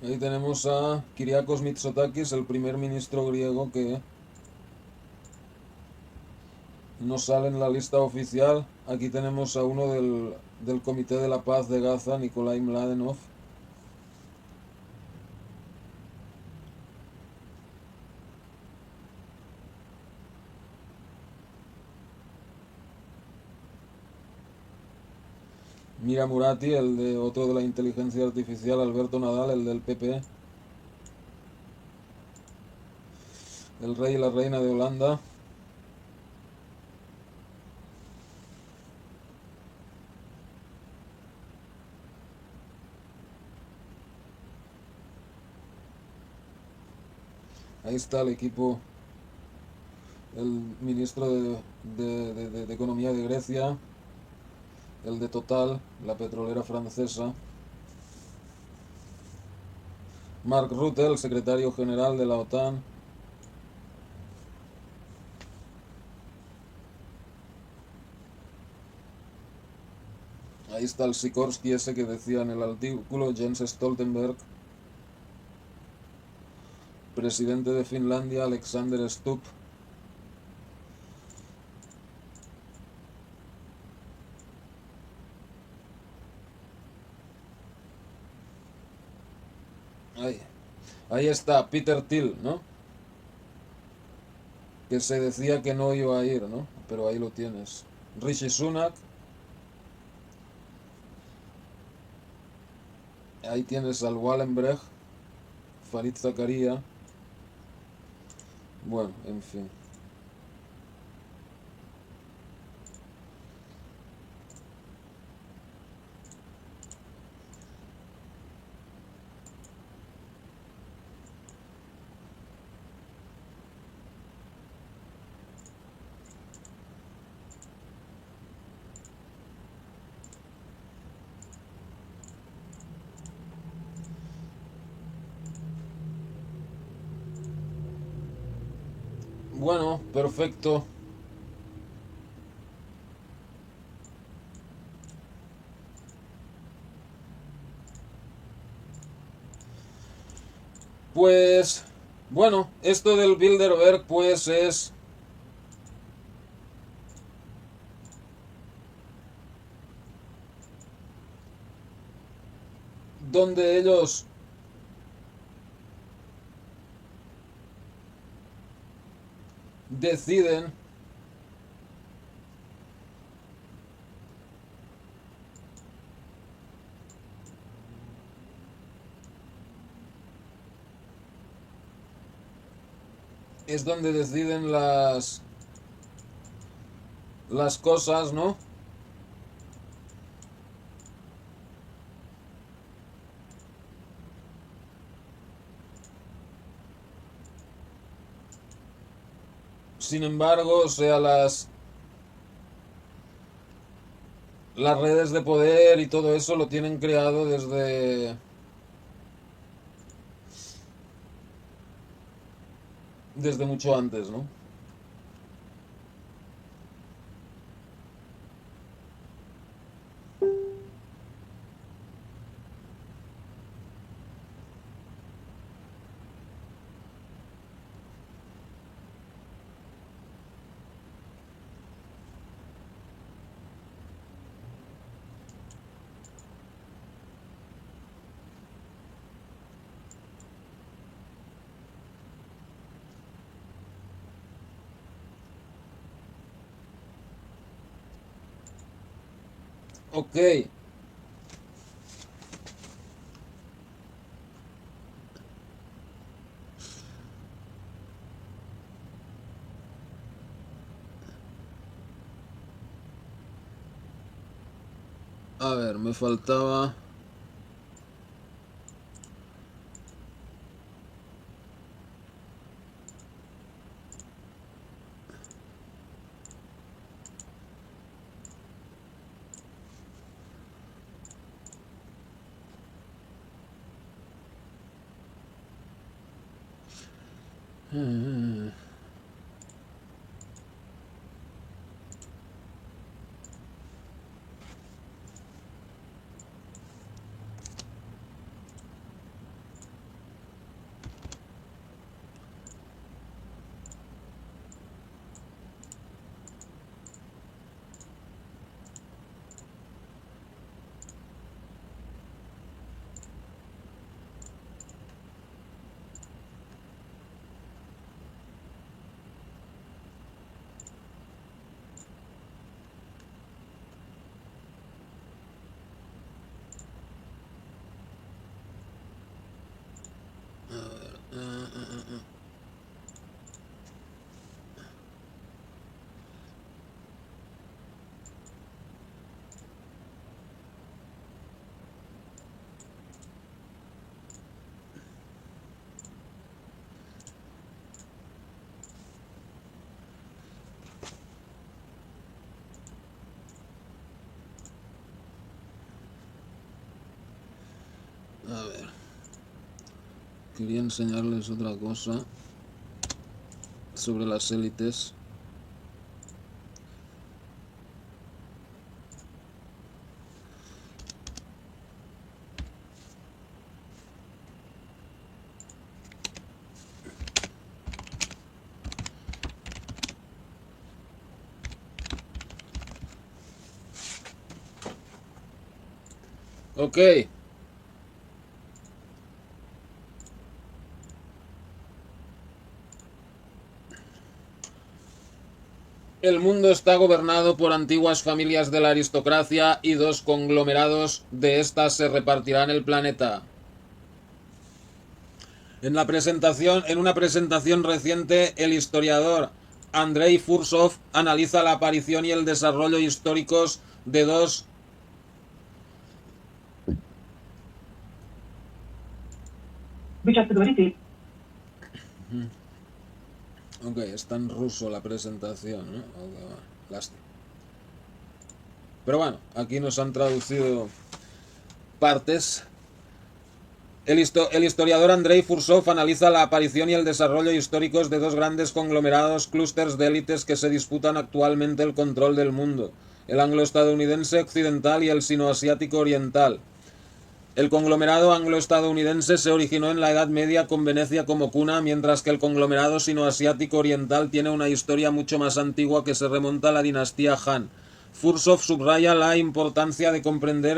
Ahí tenemos a Kyriakos Mitsotakis, el primer ministro griego, que no sale en la lista oficial. Aquí tenemos a uno del Comité de la Paz de Gaza, Nikolai Mladenov. Mira Murati, el de otro de la inteligencia artificial, Alberto Nadal, el del PP. El rey y la reina de Holanda. Ahí está el equipo, el ministro de Economía de Grecia, el de Total, la petrolera francesa. Mark Rutte, el secretario general de la OTAN. Ahí está el Sikorsky ese que decía en el artículo, Jens Stoltenberg. Presidente de Finlandia, Alexander Stubb. Ahí está, Peter Thiel, ¿no? Que se decía que no iba a ir, ¿no? Pero ahí lo tienes. Rishi Sunak. Ahí tienes al Wallenberg, Farid Zakaria. Bueno, en fin. Bueno, perfecto. Pues, bueno, esto del Bilderberg pues es donde ellos deciden es donde deciden las cosas, ¿no? Sin embargo, o sea, las redes de poder y todo eso lo tienen creado desde mucho antes, ¿no? Ok, a ver, me faltaba. A ver, quería enseñarles otra cosa sobre las élites. Ok. El mundo está gobernado por antiguas familias de la aristocracia y dos conglomerados de estas se repartirán el planeta. En una presentación reciente, el historiador Andrei Fursov analiza la aparición y el desarrollo históricos de dos. Ok, está en ruso la presentación, ¿no? Okay, lástima. Pero bueno, aquí nos han traducido partes. El historiador Andrei Fursov analiza la aparición y el desarrollo históricos de dos grandes conglomerados clústeres de élites que se disputan actualmente el control del mundo, el anglo-estadounidense occidental y el sino-asiático oriental. El conglomerado anglo-estadounidense se originó en la Edad Media con Venecia como cuna, mientras que el conglomerado sino-asiático oriental tiene una historia mucho más antigua que se remonta a la dinastía Han. Fursov subraya la importancia de comprender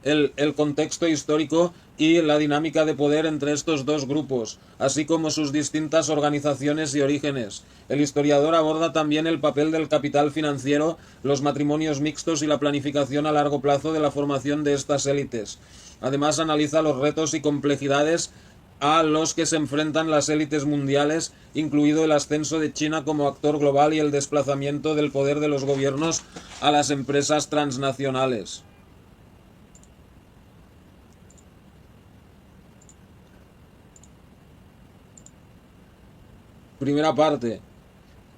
el contexto histórico y la dinámica de poder entre estos dos grupos, así como sus distintas organizaciones y orígenes. El historiador aborda también el papel del capital financiero, los matrimonios mixtos y la planificación a largo plazo de la formación de estas élites. Además, analiza los retos y complejidades a los que se enfrentan las élites mundiales, incluido el ascenso de China como actor global y el desplazamiento del poder de los gobiernos a las empresas transnacionales. Primera parte.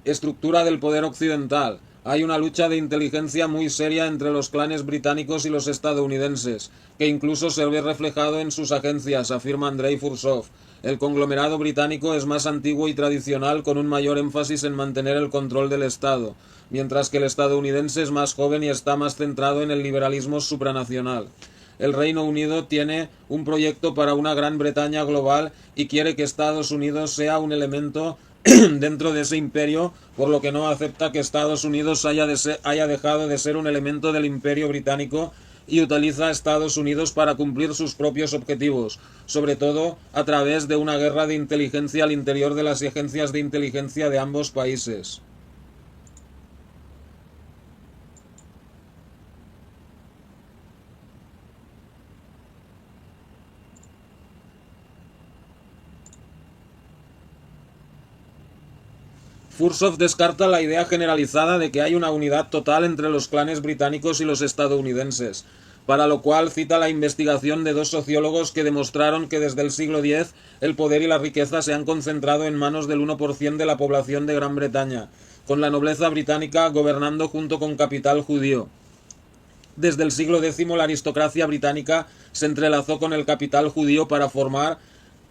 Estructura del poder occidental. Hay una lucha de inteligencia muy seria entre los clanes británicos y los estadounidenses, que incluso se ve reflejado en sus agencias, afirma Andrei Fursov. El conglomerado británico es más antiguo y tradicional, con un mayor énfasis en mantener el control del Estado, mientras que el estadounidense es más joven y está más centrado en el liberalismo supranacional. El Reino Unido tiene un proyecto para una Gran Bretaña global y quiere que Estados Unidos sea un elemento dentro de ese imperio, por lo que no acepta que Estados Unidos haya dejado de ser un elemento del imperio británico y utiliza a Estados Unidos para cumplir sus propios objetivos, sobre todo a través de una guerra de inteligencia al interior de las agencias de inteligencia de ambos países. Fursov descarta la idea generalizada de que hay una unidad total entre los clanes británicos y los estadounidenses, para lo cual cita la investigación de dos sociólogos que demostraron que desde el siglo X el poder y la riqueza se han concentrado en manos del 1% de la población de Gran Bretaña, con la nobleza británica gobernando junto con capital judío. Desde el siglo X la aristocracia británica se entrelazó con el capital judío para formar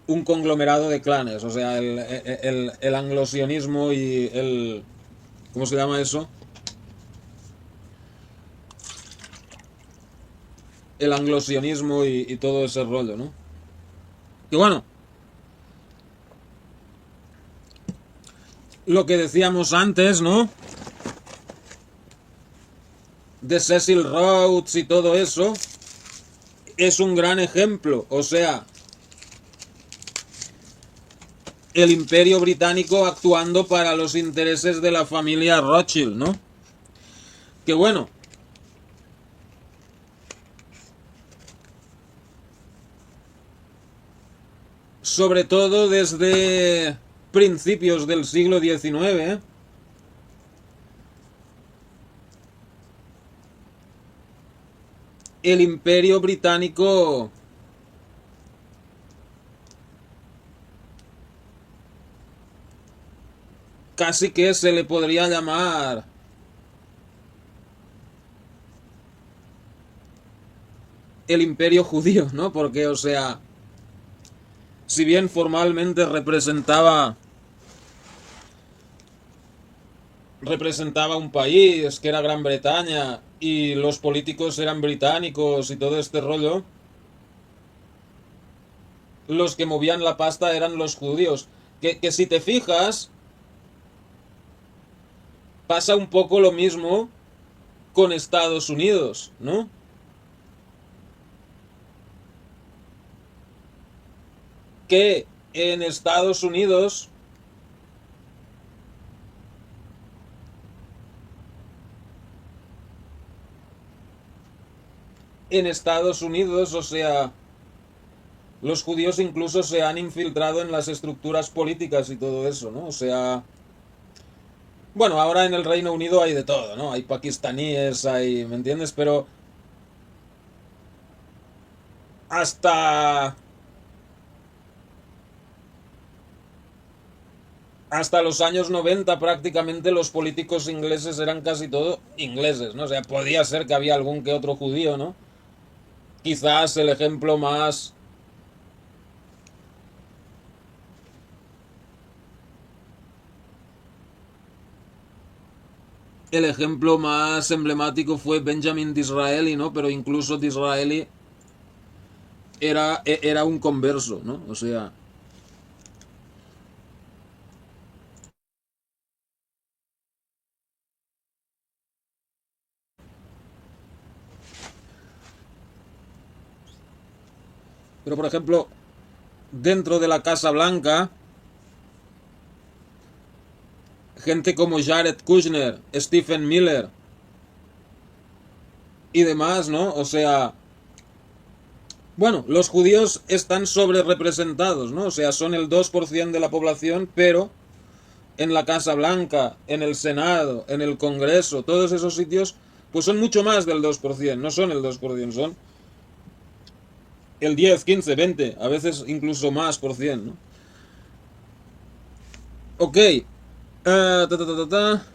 un conglomerado de clanes, o sea, el anglosionismo y el... ¿Cómo se llama eso? El anglosionismo y todo ese rollo, ¿no? Y bueno, lo que decíamos antes, ¿no? De Cecil Rhodes y todo eso, es un gran ejemplo, o sea, el imperio británico actuando para los intereses de la familia Rothschild, ¿no? Que bueno, sobre todo desde principios del siglo XIX, el imperio británico casi que se le podría llamar el imperio judío, ¿no? Porque, o sea, si bien formalmente representaba un país que era Gran Bretaña y los políticos eran británicos y todo este rollo, los que movían la pasta eran los judíos. Que si te fijas, pasa un poco lo mismo con Estados Unidos, ¿no? que en Estados Unidos o sea, los judíos incluso se han infiltrado en las estructuras políticas y todo eso, ¿no? O sea, bueno, ahora en el Reino Unido hay de todo, ¿no? Hay pakistaníes, hay, ¿me entiendes? Pero hasta hasta los años 90 prácticamente los políticos ingleses eran casi todo ingleses, ¿no? O sea, podía ser que había algún que otro judío, ¿no? Quizás el ejemplo más emblemático fue Benjamin Disraeli, ¿no? Pero incluso Disraeli era un converso, ¿no? O sea, pero por ejemplo, dentro de la Casa Blanca, gente como Jared Kushner, Stephen Miller y demás, ¿no? O sea, bueno, los judíos están sobre representados, ¿no? O sea, son el 2% de la población, pero en la Casa Blanca, en el Senado, en el Congreso, todos esos sitios, pues son mucho más del 2%, no son el 2%, son el 10, 15, 20, a veces incluso más por cien, ¿no? Ok, ta, ta, ta, ta, ta.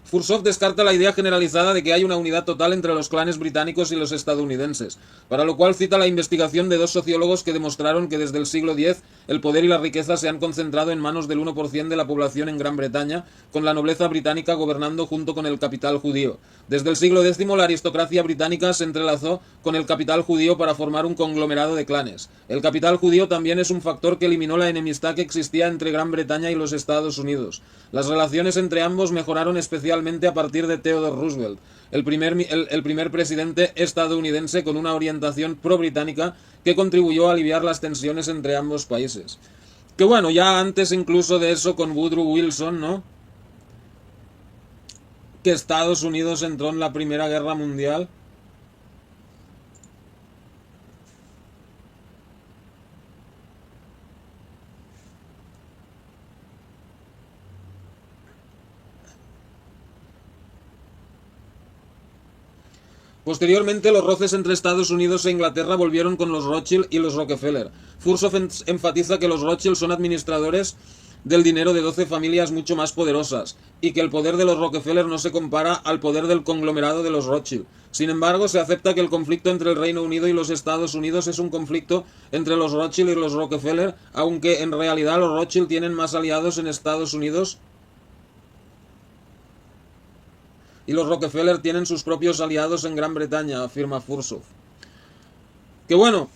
Fursov descarta la idea generalizada de que hay una unidad total entre los clanes británicos y los estadounidenses, para lo cual cita la investigación de dos sociólogos que demostraron que desde el siglo X el poder y la riqueza se han concentrado en manos del 1% de la población en Gran Bretaña, con la nobleza británica gobernando junto con el capital judío. Desde el siglo X la aristocracia británica se entrelazó con el capital judío para formar un conglomerado de clanes. El capital judío también es un factor que eliminó la enemistad que existía entre Gran Bretaña y los Estados Unidos. Las relaciones entre ambos mejoraron especialmente a partir de Theodore Roosevelt, el primer presidente estadounidense con una orientación pro-británica que contribuyó a aliviar las tensiones entre ambos países. Que bueno, ya antes incluso de eso con Woodrow Wilson, ¿no? Que Estados Unidos entró en la Primera Guerra Mundial. Posteriormente, los roces entre Estados Unidos e Inglaterra volvieron con los Rothschild y los Rockefeller. Fursov enfatiza que los Rothschild son administradores del dinero de 12 familias mucho más poderosas, y que el poder de los Rockefeller no se compara al poder del conglomerado de los Rothschild. Sin embargo, se acepta que el conflicto entre el Reino Unido y los Estados Unidos es un conflicto entre los Rothschild y los Rockefeller, aunque en realidad los Rothschild tienen más aliados en Estados Unidos y los Rockefeller tienen sus propios aliados en Gran Bretaña, afirma Fursov. Que bueno,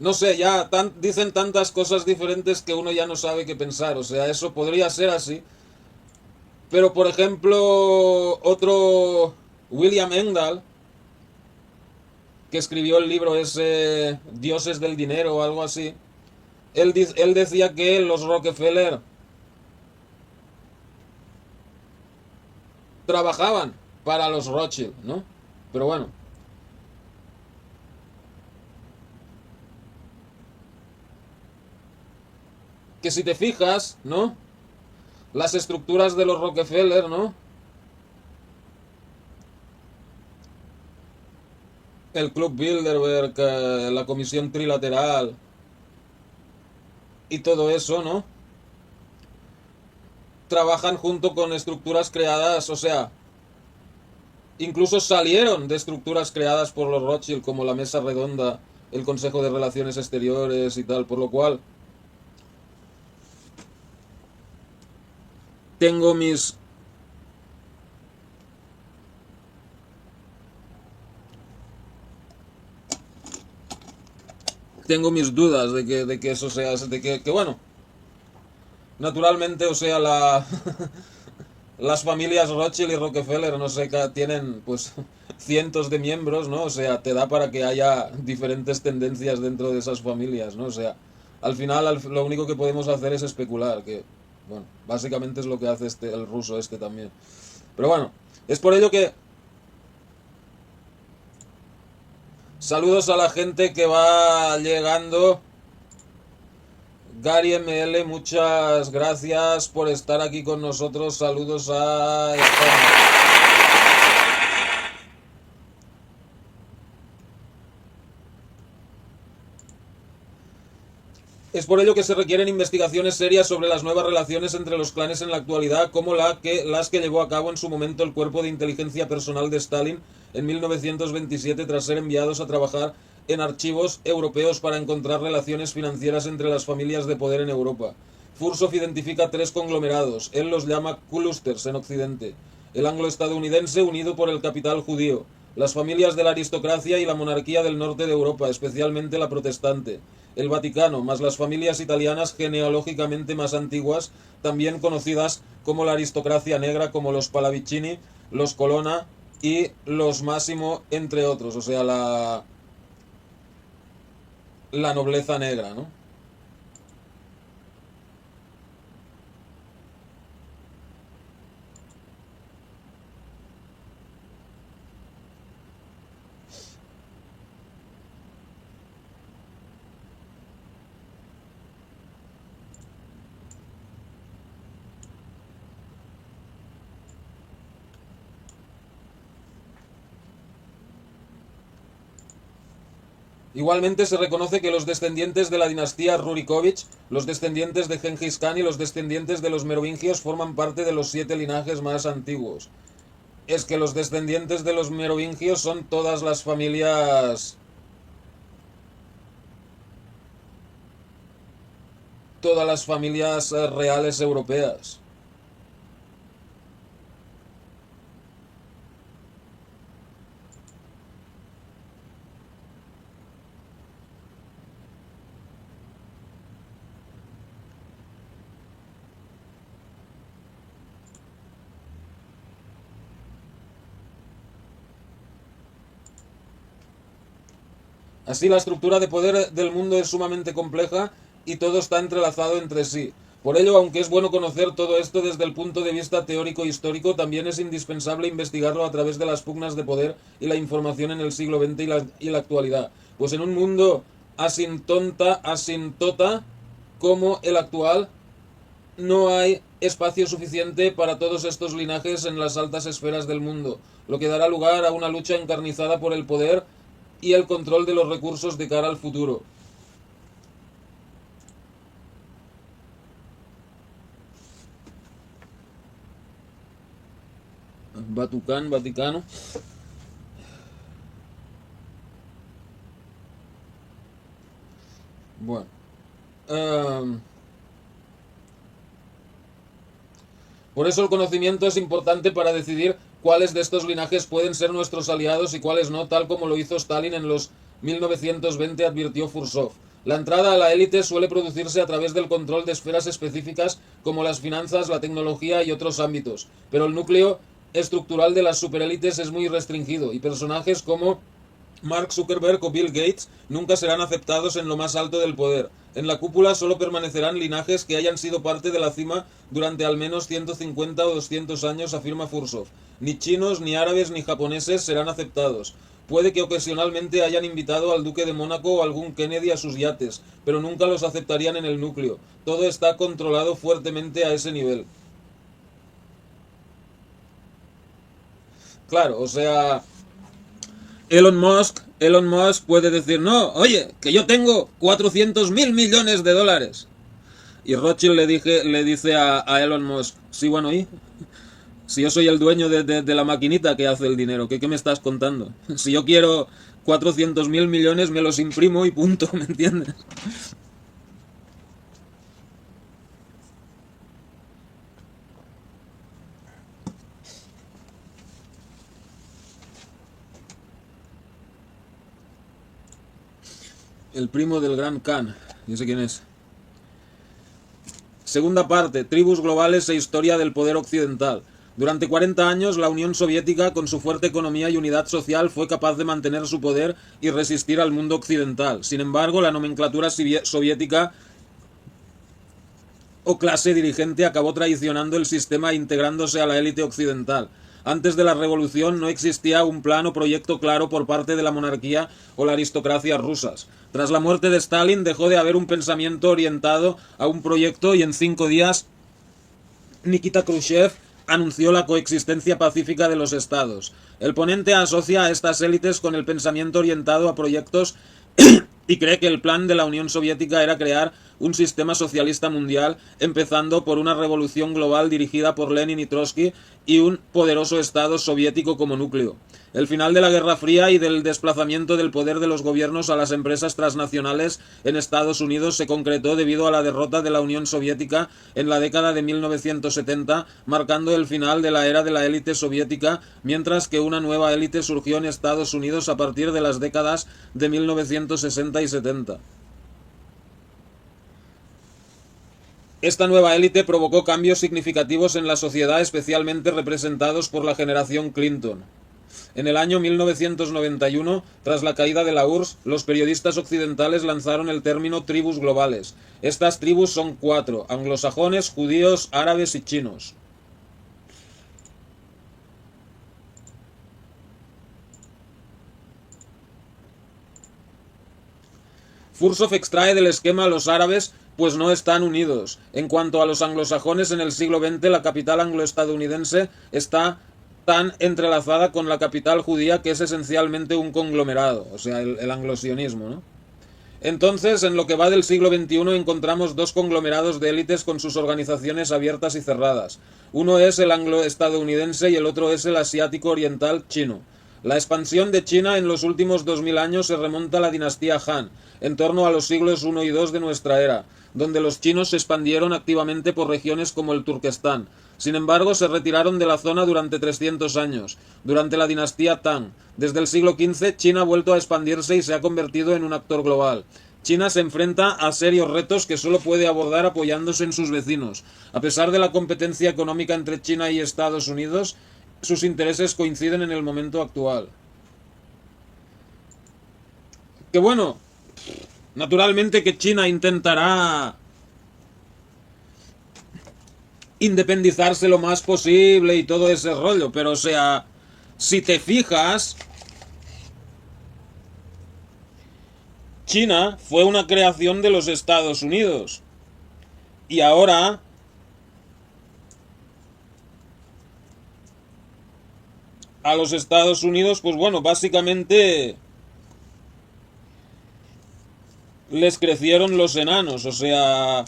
no sé, ya dicen tantas cosas diferentes que uno ya no sabe qué pensar. O sea, eso podría ser así. Pero por ejemplo, otro William Engdahl, que escribió el libro ese Dioses del Dinero o algo así, él decía que los Rockefeller trabajaban para los Rothschild, ¿no? Pero bueno, que si te fijas, ¿no? Las estructuras de los Rockefeller, ¿no? El Club Bilderberg, la Comisión Trilateral y todo eso, ¿no? Trabajan junto con estructuras creadas, o sea, incluso salieron de estructuras creadas por los Rothschild, como la Mesa Redonda, el Consejo de Relaciones Exteriores y tal, por lo cual tengo mis dudas de que eso sea, de que bueno, naturalmente, o sea, las familias Rothschild y Rockefeller, no sé, tienen pues cientos de miembros, ¿no? O sea, te da para que haya diferentes tendencias dentro de esas familias, ¿no? O sea, al final lo único que podemos hacer es especular, que, bueno, básicamente es lo que hace el ruso este también. Pero bueno, es por ello que saludos a la gente que va llegando. Gary ML, muchas gracias por estar aquí con nosotros. Saludos a Es por ello que se requieren investigaciones serias sobre las nuevas relaciones entre los clanes en la actualidad, como las que llevó a cabo en su momento el Cuerpo de Inteligencia Personal de Stalin en 1927 tras ser enviados a trabajar en archivos europeos para encontrar relaciones financieras entre las familias de poder en Europa. Fursov identifica tres conglomerados, él los llama clusters en Occidente: el anglo-estadounidense unido por el capital judío, las familias de la aristocracia y la monarquía del norte de Europa, especialmente la protestante, el Vaticano, más las familias italianas genealógicamente más antiguas, también conocidas como la aristocracia negra, como los Pallavicini, los Colonna y los Massimo, entre otros, o sea, la nobleza negra, ¿no? Igualmente se reconoce que los descendientes de la dinastía Rurikovich, los descendientes de Gengis Khan y los descendientes de los merovingios forman parte de los 7 linajes más antiguos. Es que los descendientes de los merovingios son todas las familias reales europeas. Así, la estructura de poder del mundo es sumamente compleja y todo está entrelazado entre sí. Por ello, aunque es bueno conocer todo esto desde el punto de vista teórico e histórico, también es indispensable investigarlo a través de las pugnas de poder y la información en el siglo XX y la actualidad. Pues en un mundo asintota como el actual, no hay espacio suficiente para todos estos linajes en las altas esferas del mundo, lo que dará lugar a una lucha encarnizada por el poder y el control de los recursos de cara al futuro. Vaticano. Bueno. Por eso el conocimiento es importante para decidir cuáles de estos linajes pueden ser nuestros aliados y cuáles no, tal como lo hizo Stalin en los 1920, advirtió Fursov. La entrada a la élite suele producirse a través del control de esferas específicas como las finanzas, la tecnología y otros ámbitos, pero el núcleo estructural de las superélites es muy restringido y personajes como Mark Zuckerberg o Bill Gates nunca serán aceptados en lo más alto del poder. En la cúpula solo permanecerán linajes que hayan sido parte de la cima durante al menos 150 o 200 años, afirma Fursov. Ni chinos, ni árabes, ni japoneses serán aceptados. Puede que ocasionalmente hayan invitado al duque de Mónaco o algún Kennedy a sus yates, pero nunca los aceptarían en el núcleo. Todo está controlado fuertemente a ese nivel. Claro, o sea, Elon Musk puede decir, no, oye, que yo tengo 400.000 millones de dólares. Y Rothschild le dice a Elon Musk, sí, bueno, ¿y? Si yo soy el dueño de la maquinita que hace el dinero, ¿qué me estás contando? Si yo quiero 400.000 millones, me los imprimo y punto, ¿me entiendes? El primo del gran Khan, yo sé quién es. Segunda parte, tribus globales e historia del poder occidental. Durante 40 años, la Unión Soviética, con su fuerte economía y unidad social, fue capaz de mantener su poder y resistir al mundo occidental. Sin embargo, la nomenclatura soviética o clase dirigente acabó traicionando el sistema e integrándose a la élite occidental. Antes de la revolución no existía un plan o proyecto claro por parte de la monarquía o la aristocracia rusas. Tras la muerte de Stalin dejó de haber un pensamiento orientado a un proyecto y en 5 días Nikita Khrushchev anunció la coexistencia pacífica de los estados. El ponente asocia a estas élites con el pensamiento orientado a proyectos y cree que el plan de la Unión Soviética era crear un sistema socialista mundial, empezando por una revolución global dirigida por Lenin y Trotsky y un poderoso Estado soviético como núcleo. El final de la Guerra Fría y del desplazamiento del poder de los gobiernos a las empresas transnacionales en Estados Unidos se concretó debido a la derrota de la Unión Soviética en la década de 1970, marcando el final de la era de la élite soviética, mientras que una nueva élite surgió en Estados Unidos a partir de las décadas de 1960 y 70. Esta nueva élite provocó cambios significativos en la sociedad, especialmente representados por la generación Clinton. En el año 1991, tras la caída de la URSS, los periodistas occidentales lanzaron el término tribus globales. Estas tribus son 4: anglosajones, judíos, árabes y chinos. Fursov extrae del esquema a los árabes, pues no están unidos. En cuanto a los anglosajones, en el siglo XX la capital anglo-estadounidense está tan entrelazada con la capital judía que es esencialmente un conglomerado, o sea, el anglosionismo, ¿no? Entonces, en lo que va del siglo XXI encontramos dos conglomerados de élites con sus organizaciones abiertas y cerradas. Uno es el anglo-estadounidense y el otro es el asiático oriental chino. La expansión de China en los últimos 2000 años se remonta a la dinastía Han, en torno a los siglos I y II de nuestra era, donde los chinos se expandieron activamente por regiones como el Turquestán. Sin embargo, se retiraron de la zona durante 300 años, durante la dinastía Tang. Desde el siglo XV, China ha vuelto a expandirse y se ha convertido en un actor global. China se enfrenta a serios retos que solo puede abordar apoyándose en sus vecinos. A pesar de la competencia económica entre China y Estados Unidos, sus intereses coinciden en el momento actual. Que bueno, naturalmente que China intentará independizarse lo más posible y todo ese rollo, pero o sea, si te fijas, China fue una creación de los Estados Unidos y ahora a los Estados Unidos, pues bueno, básicamente les crecieron los enanos, o sea,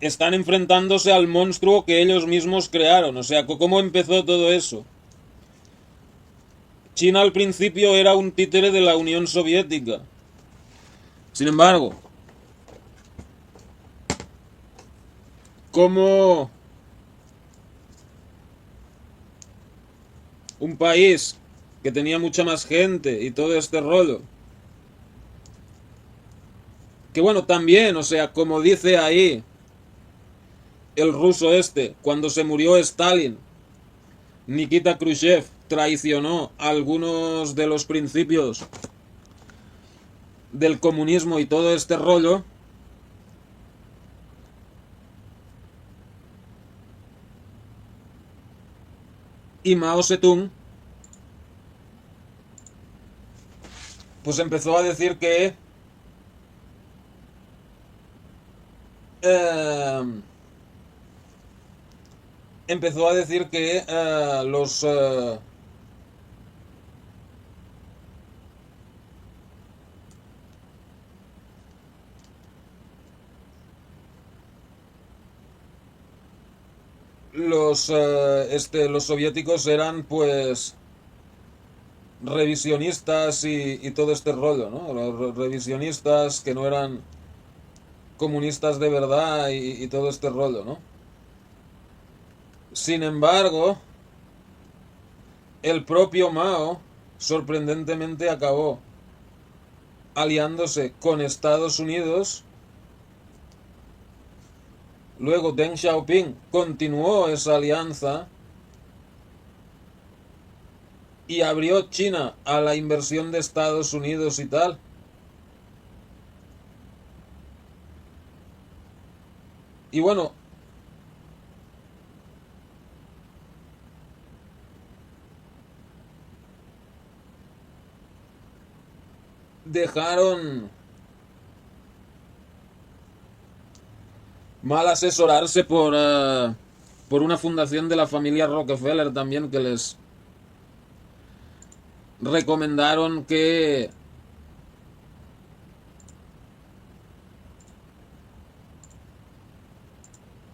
están enfrentándose al monstruo que ellos mismos crearon. O sea, ¿cómo empezó todo eso? China al principio era un títere de la Unión Soviética. Sin embargo, como un país que tenía mucha más gente y todo este rollo, que bueno, también, o sea, como dice ahí el ruso este, cuando se murió Stalin, Nikita Khrushchev traicionó algunos de los principios del comunismo y todo este rollo. Y Mao Zedong pues empezó a decir que los soviéticos eran pues revisionistas y todo este rollo, ¿no? Los revisionistas que no eran comunistas de verdad y todo este rollo, ¿no? Sin embargo, el propio Mao sorprendentemente acabó aliándose con Estados Unidos Luego Deng Xiaoping continuó esa alianza y abrió China a la inversión de Estados Unidos y tal. Y bueno, dejaron mal asesorarse por una fundación de la familia Rockefeller también que recomendaron que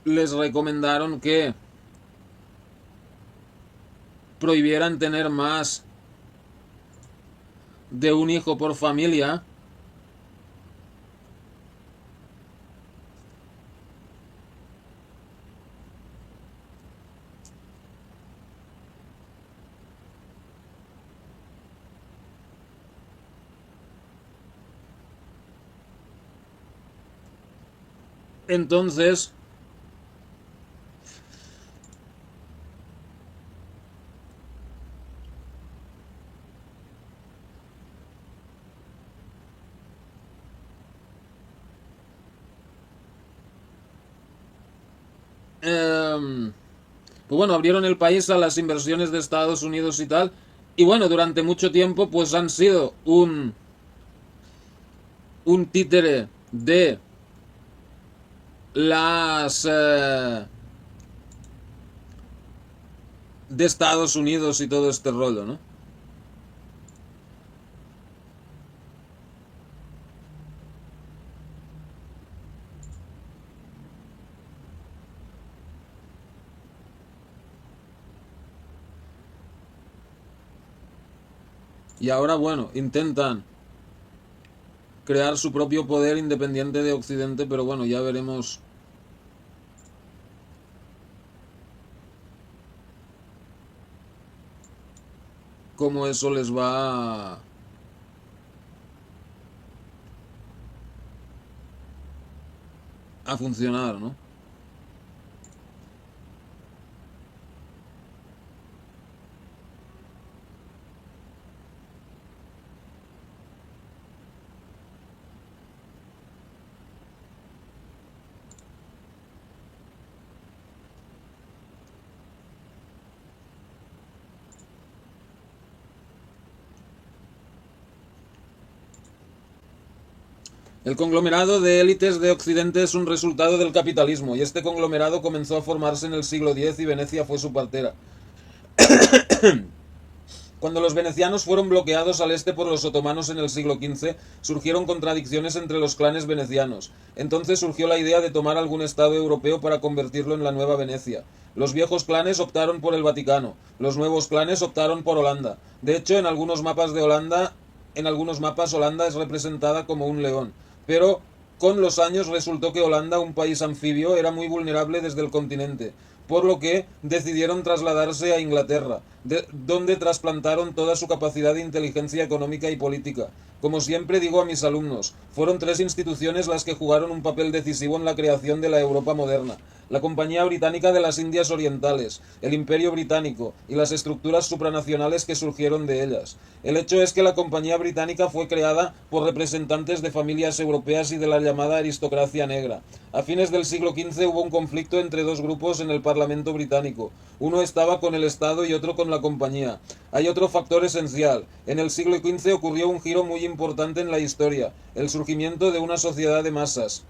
les recomendaron que prohibieran tener más de un hijo por familia. Entonces, pues bueno, abrieron el país a las inversiones de Estados Unidos y tal. Y bueno, durante mucho tiempo pues han sido un títere de las de Estados Unidos y todo este rollo, ¿no? Y ahora, bueno, intentan crear su propio poder independiente de Occidente, pero bueno, ya veremos cómo eso les va a funcionar, ¿no? El conglomerado de élites de Occidente es un resultado del capitalismo, y este conglomerado comenzó a formarse en el siglo X y Venecia fue su partera. Cuando los venecianos fueron bloqueados al este por los otomanos en el siglo XV, surgieron contradicciones entre los clanes venecianos. Entonces surgió la idea de tomar algún estado europeo para convertirlo en la nueva Venecia. Los viejos clanes optaron por el Vaticano, los nuevos clanes optaron por Holanda. De hecho, en algunos mapas Holanda es representada como un león. Pero con los años resultó que Holanda, un país anfibio, era muy vulnerable desde el continente, por lo que decidieron trasladarse a Inglaterra, donde trasplantaron toda su capacidad de inteligencia económica y política. Como siempre digo a mis alumnos, fueron tres instituciones las que jugaron un papel decisivo en la creación de la Europa moderna: la Compañía Británica de las Indias Orientales, el Imperio Británico y las estructuras supranacionales que surgieron de ellas. El hecho es que la Compañía Británica fue creada por representantes de familias europeas y de la llamada aristocracia negra. A fines del siglo XV hubo un conflicto entre dos grupos en el Parlamento británico. Uno estaba con el Estado y otro con la Compañía. Hay otro factor esencial. En el siglo XV ocurrió un giro muy importante en la historia: el surgimiento de una sociedad de masas.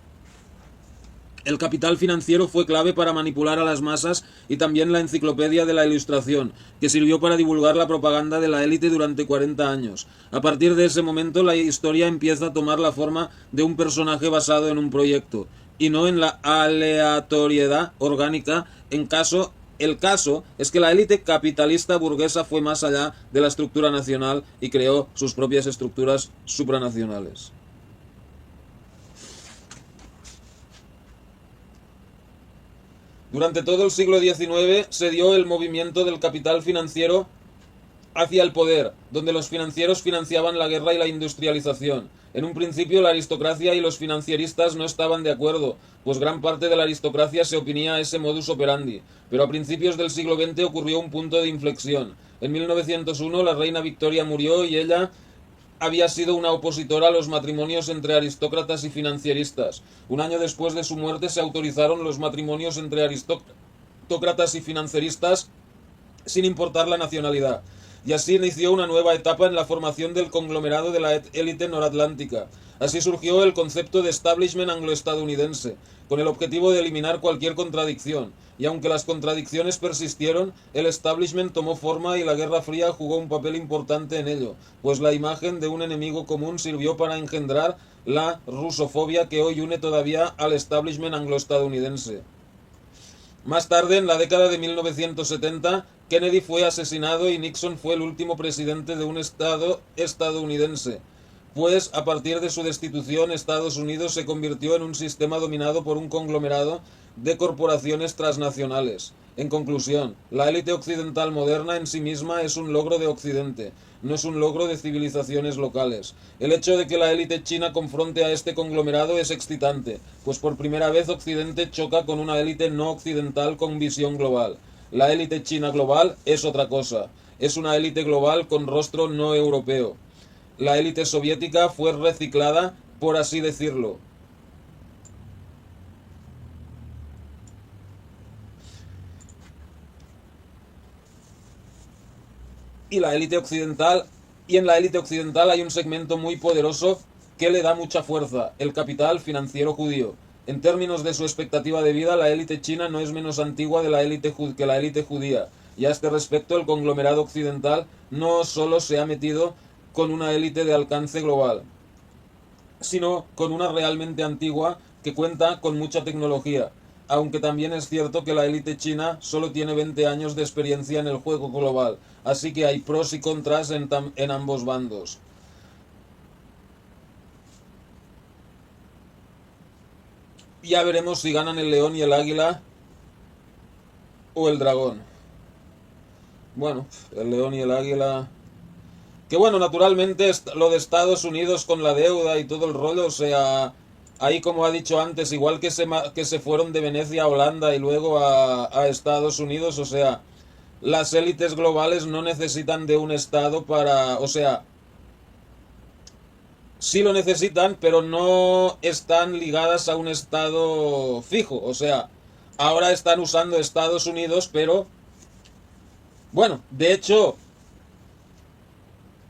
El capital financiero fue clave para manipular a las masas, y también la enciclopedia de la Ilustración, que sirvió para divulgar la propaganda de la élite durante 40 años. A partir de ese momento la historia empieza a tomar la forma de un personaje basado en un proyecto, y no en la aleatoriedad orgánica. El caso es que la élite capitalista burguesa fue más allá de la estructura nacional y creó sus propias estructuras supranacionales. Durante todo el siglo XIX se dio el movimiento del capital financiero hacia el poder, donde los financieros financiaban la guerra y la industrialización. En un principio la aristocracia y los financieristas no estaban de acuerdo, pues gran parte de la aristocracia se oponía a ese modus operandi, pero a principios del siglo XX ocurrió un punto de inflexión. En 1901 la reina Victoria murió y ella había sido una opositora a los matrimonios entre aristócratas y financieristas. Un año después de su muerte se autorizaron los matrimonios entre aristócratas y financieristas sin importar la nacionalidad. Y así inició una nueva etapa en la formación del conglomerado de la élite noratlántica. Así surgió el concepto de establishment anglo-estadounidense, con el objetivo de eliminar cualquier contradicción. Y aunque las contradicciones persistieron, el establishment tomó forma y la Guerra Fría jugó un papel importante en ello, pues la imagen de un enemigo común sirvió para engendrar la rusofobia que hoy une todavía al establishment anglo-estadounidense. Más tarde, en la década de 1970, Kennedy fue asesinado y Nixon fue el último presidente de un estado estadounidense, pues a partir de su destitución Estados Unidos se convirtió en un sistema dominado por un conglomerado de corporaciones transnacionales. En conclusión, la élite occidental moderna en sí misma es un logro de Occidente, no es un logro de civilizaciones locales. El hecho de que la élite china confronte a este conglomerado es excitante, pues por primera vez Occidente choca con una élite no occidental con visión global. La élite china global es otra cosa, es una élite global con rostro no europeo. La élite soviética fue reciclada, por así decirlo. Y la élite occidental, y en la élite occidental hay un segmento muy poderoso que le da mucha fuerza, el capital financiero judío. En términos de su expectativa de vida, la élite china no es menos antigua de que la élite judía, y a este respecto el conglomerado occidental no solo se ha metido con una élite de alcance global, sino con una realmente antigua que cuenta con mucha tecnología, aunque también es cierto que la élite china solo tiene 20 años de experiencia en el juego global, así que hay pros y contras en ambos bandos. Ya veremos si ganan el león y el águila o el dragón. Bueno, el león y el águila... Que bueno, naturalmente lo de Estados Unidos con la deuda y todo el rollo, o sea... Ahí, como ha dicho antes, igual que se fueron de Venecia a Holanda y luego a Estados Unidos, o sea, las élites globales no necesitan de un Estado para... O sea, sí lo necesitan, pero no están ligadas a un Estado fijo. O sea, ahora están usando Estados Unidos, pero... Bueno, de hecho,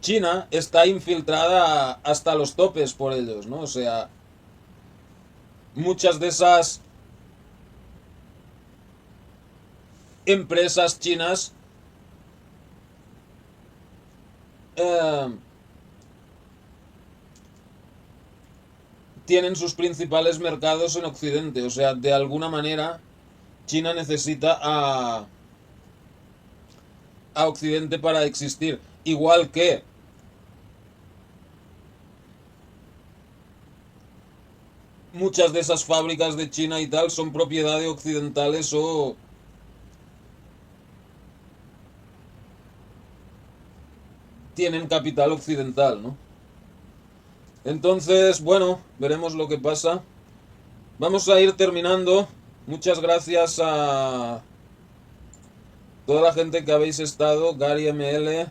China está infiltrada hasta los topes por ellos, ¿no? O sea, muchas de esas empresas chinas tienen sus principales mercados en Occidente. O sea, de alguna manera, China necesita a Occidente para existir. Igual que muchas de esas fábricas de China y tal son propiedad de occidentales o tienen capital occidental, ¿no? Entonces, bueno, veremos lo que pasa. Vamos a ir terminando. Muchas gracias a toda la gente que habéis estado. Gary ML,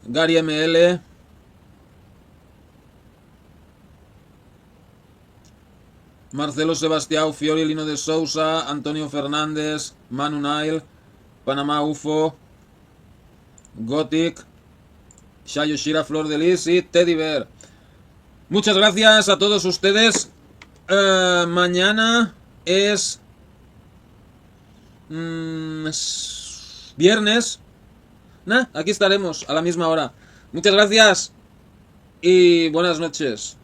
Gary ML, Marcelo Sebastião, Fiori Lino de Sousa, Antonio Fernández, Manu Nail, Panamá UFO, Gothic, Shayoshira Flor de Lis y Teddy Bear. Muchas gracias a todos ustedes. Mañana es viernes. Aquí estaremos a la misma hora. Muchas gracias y buenas noches.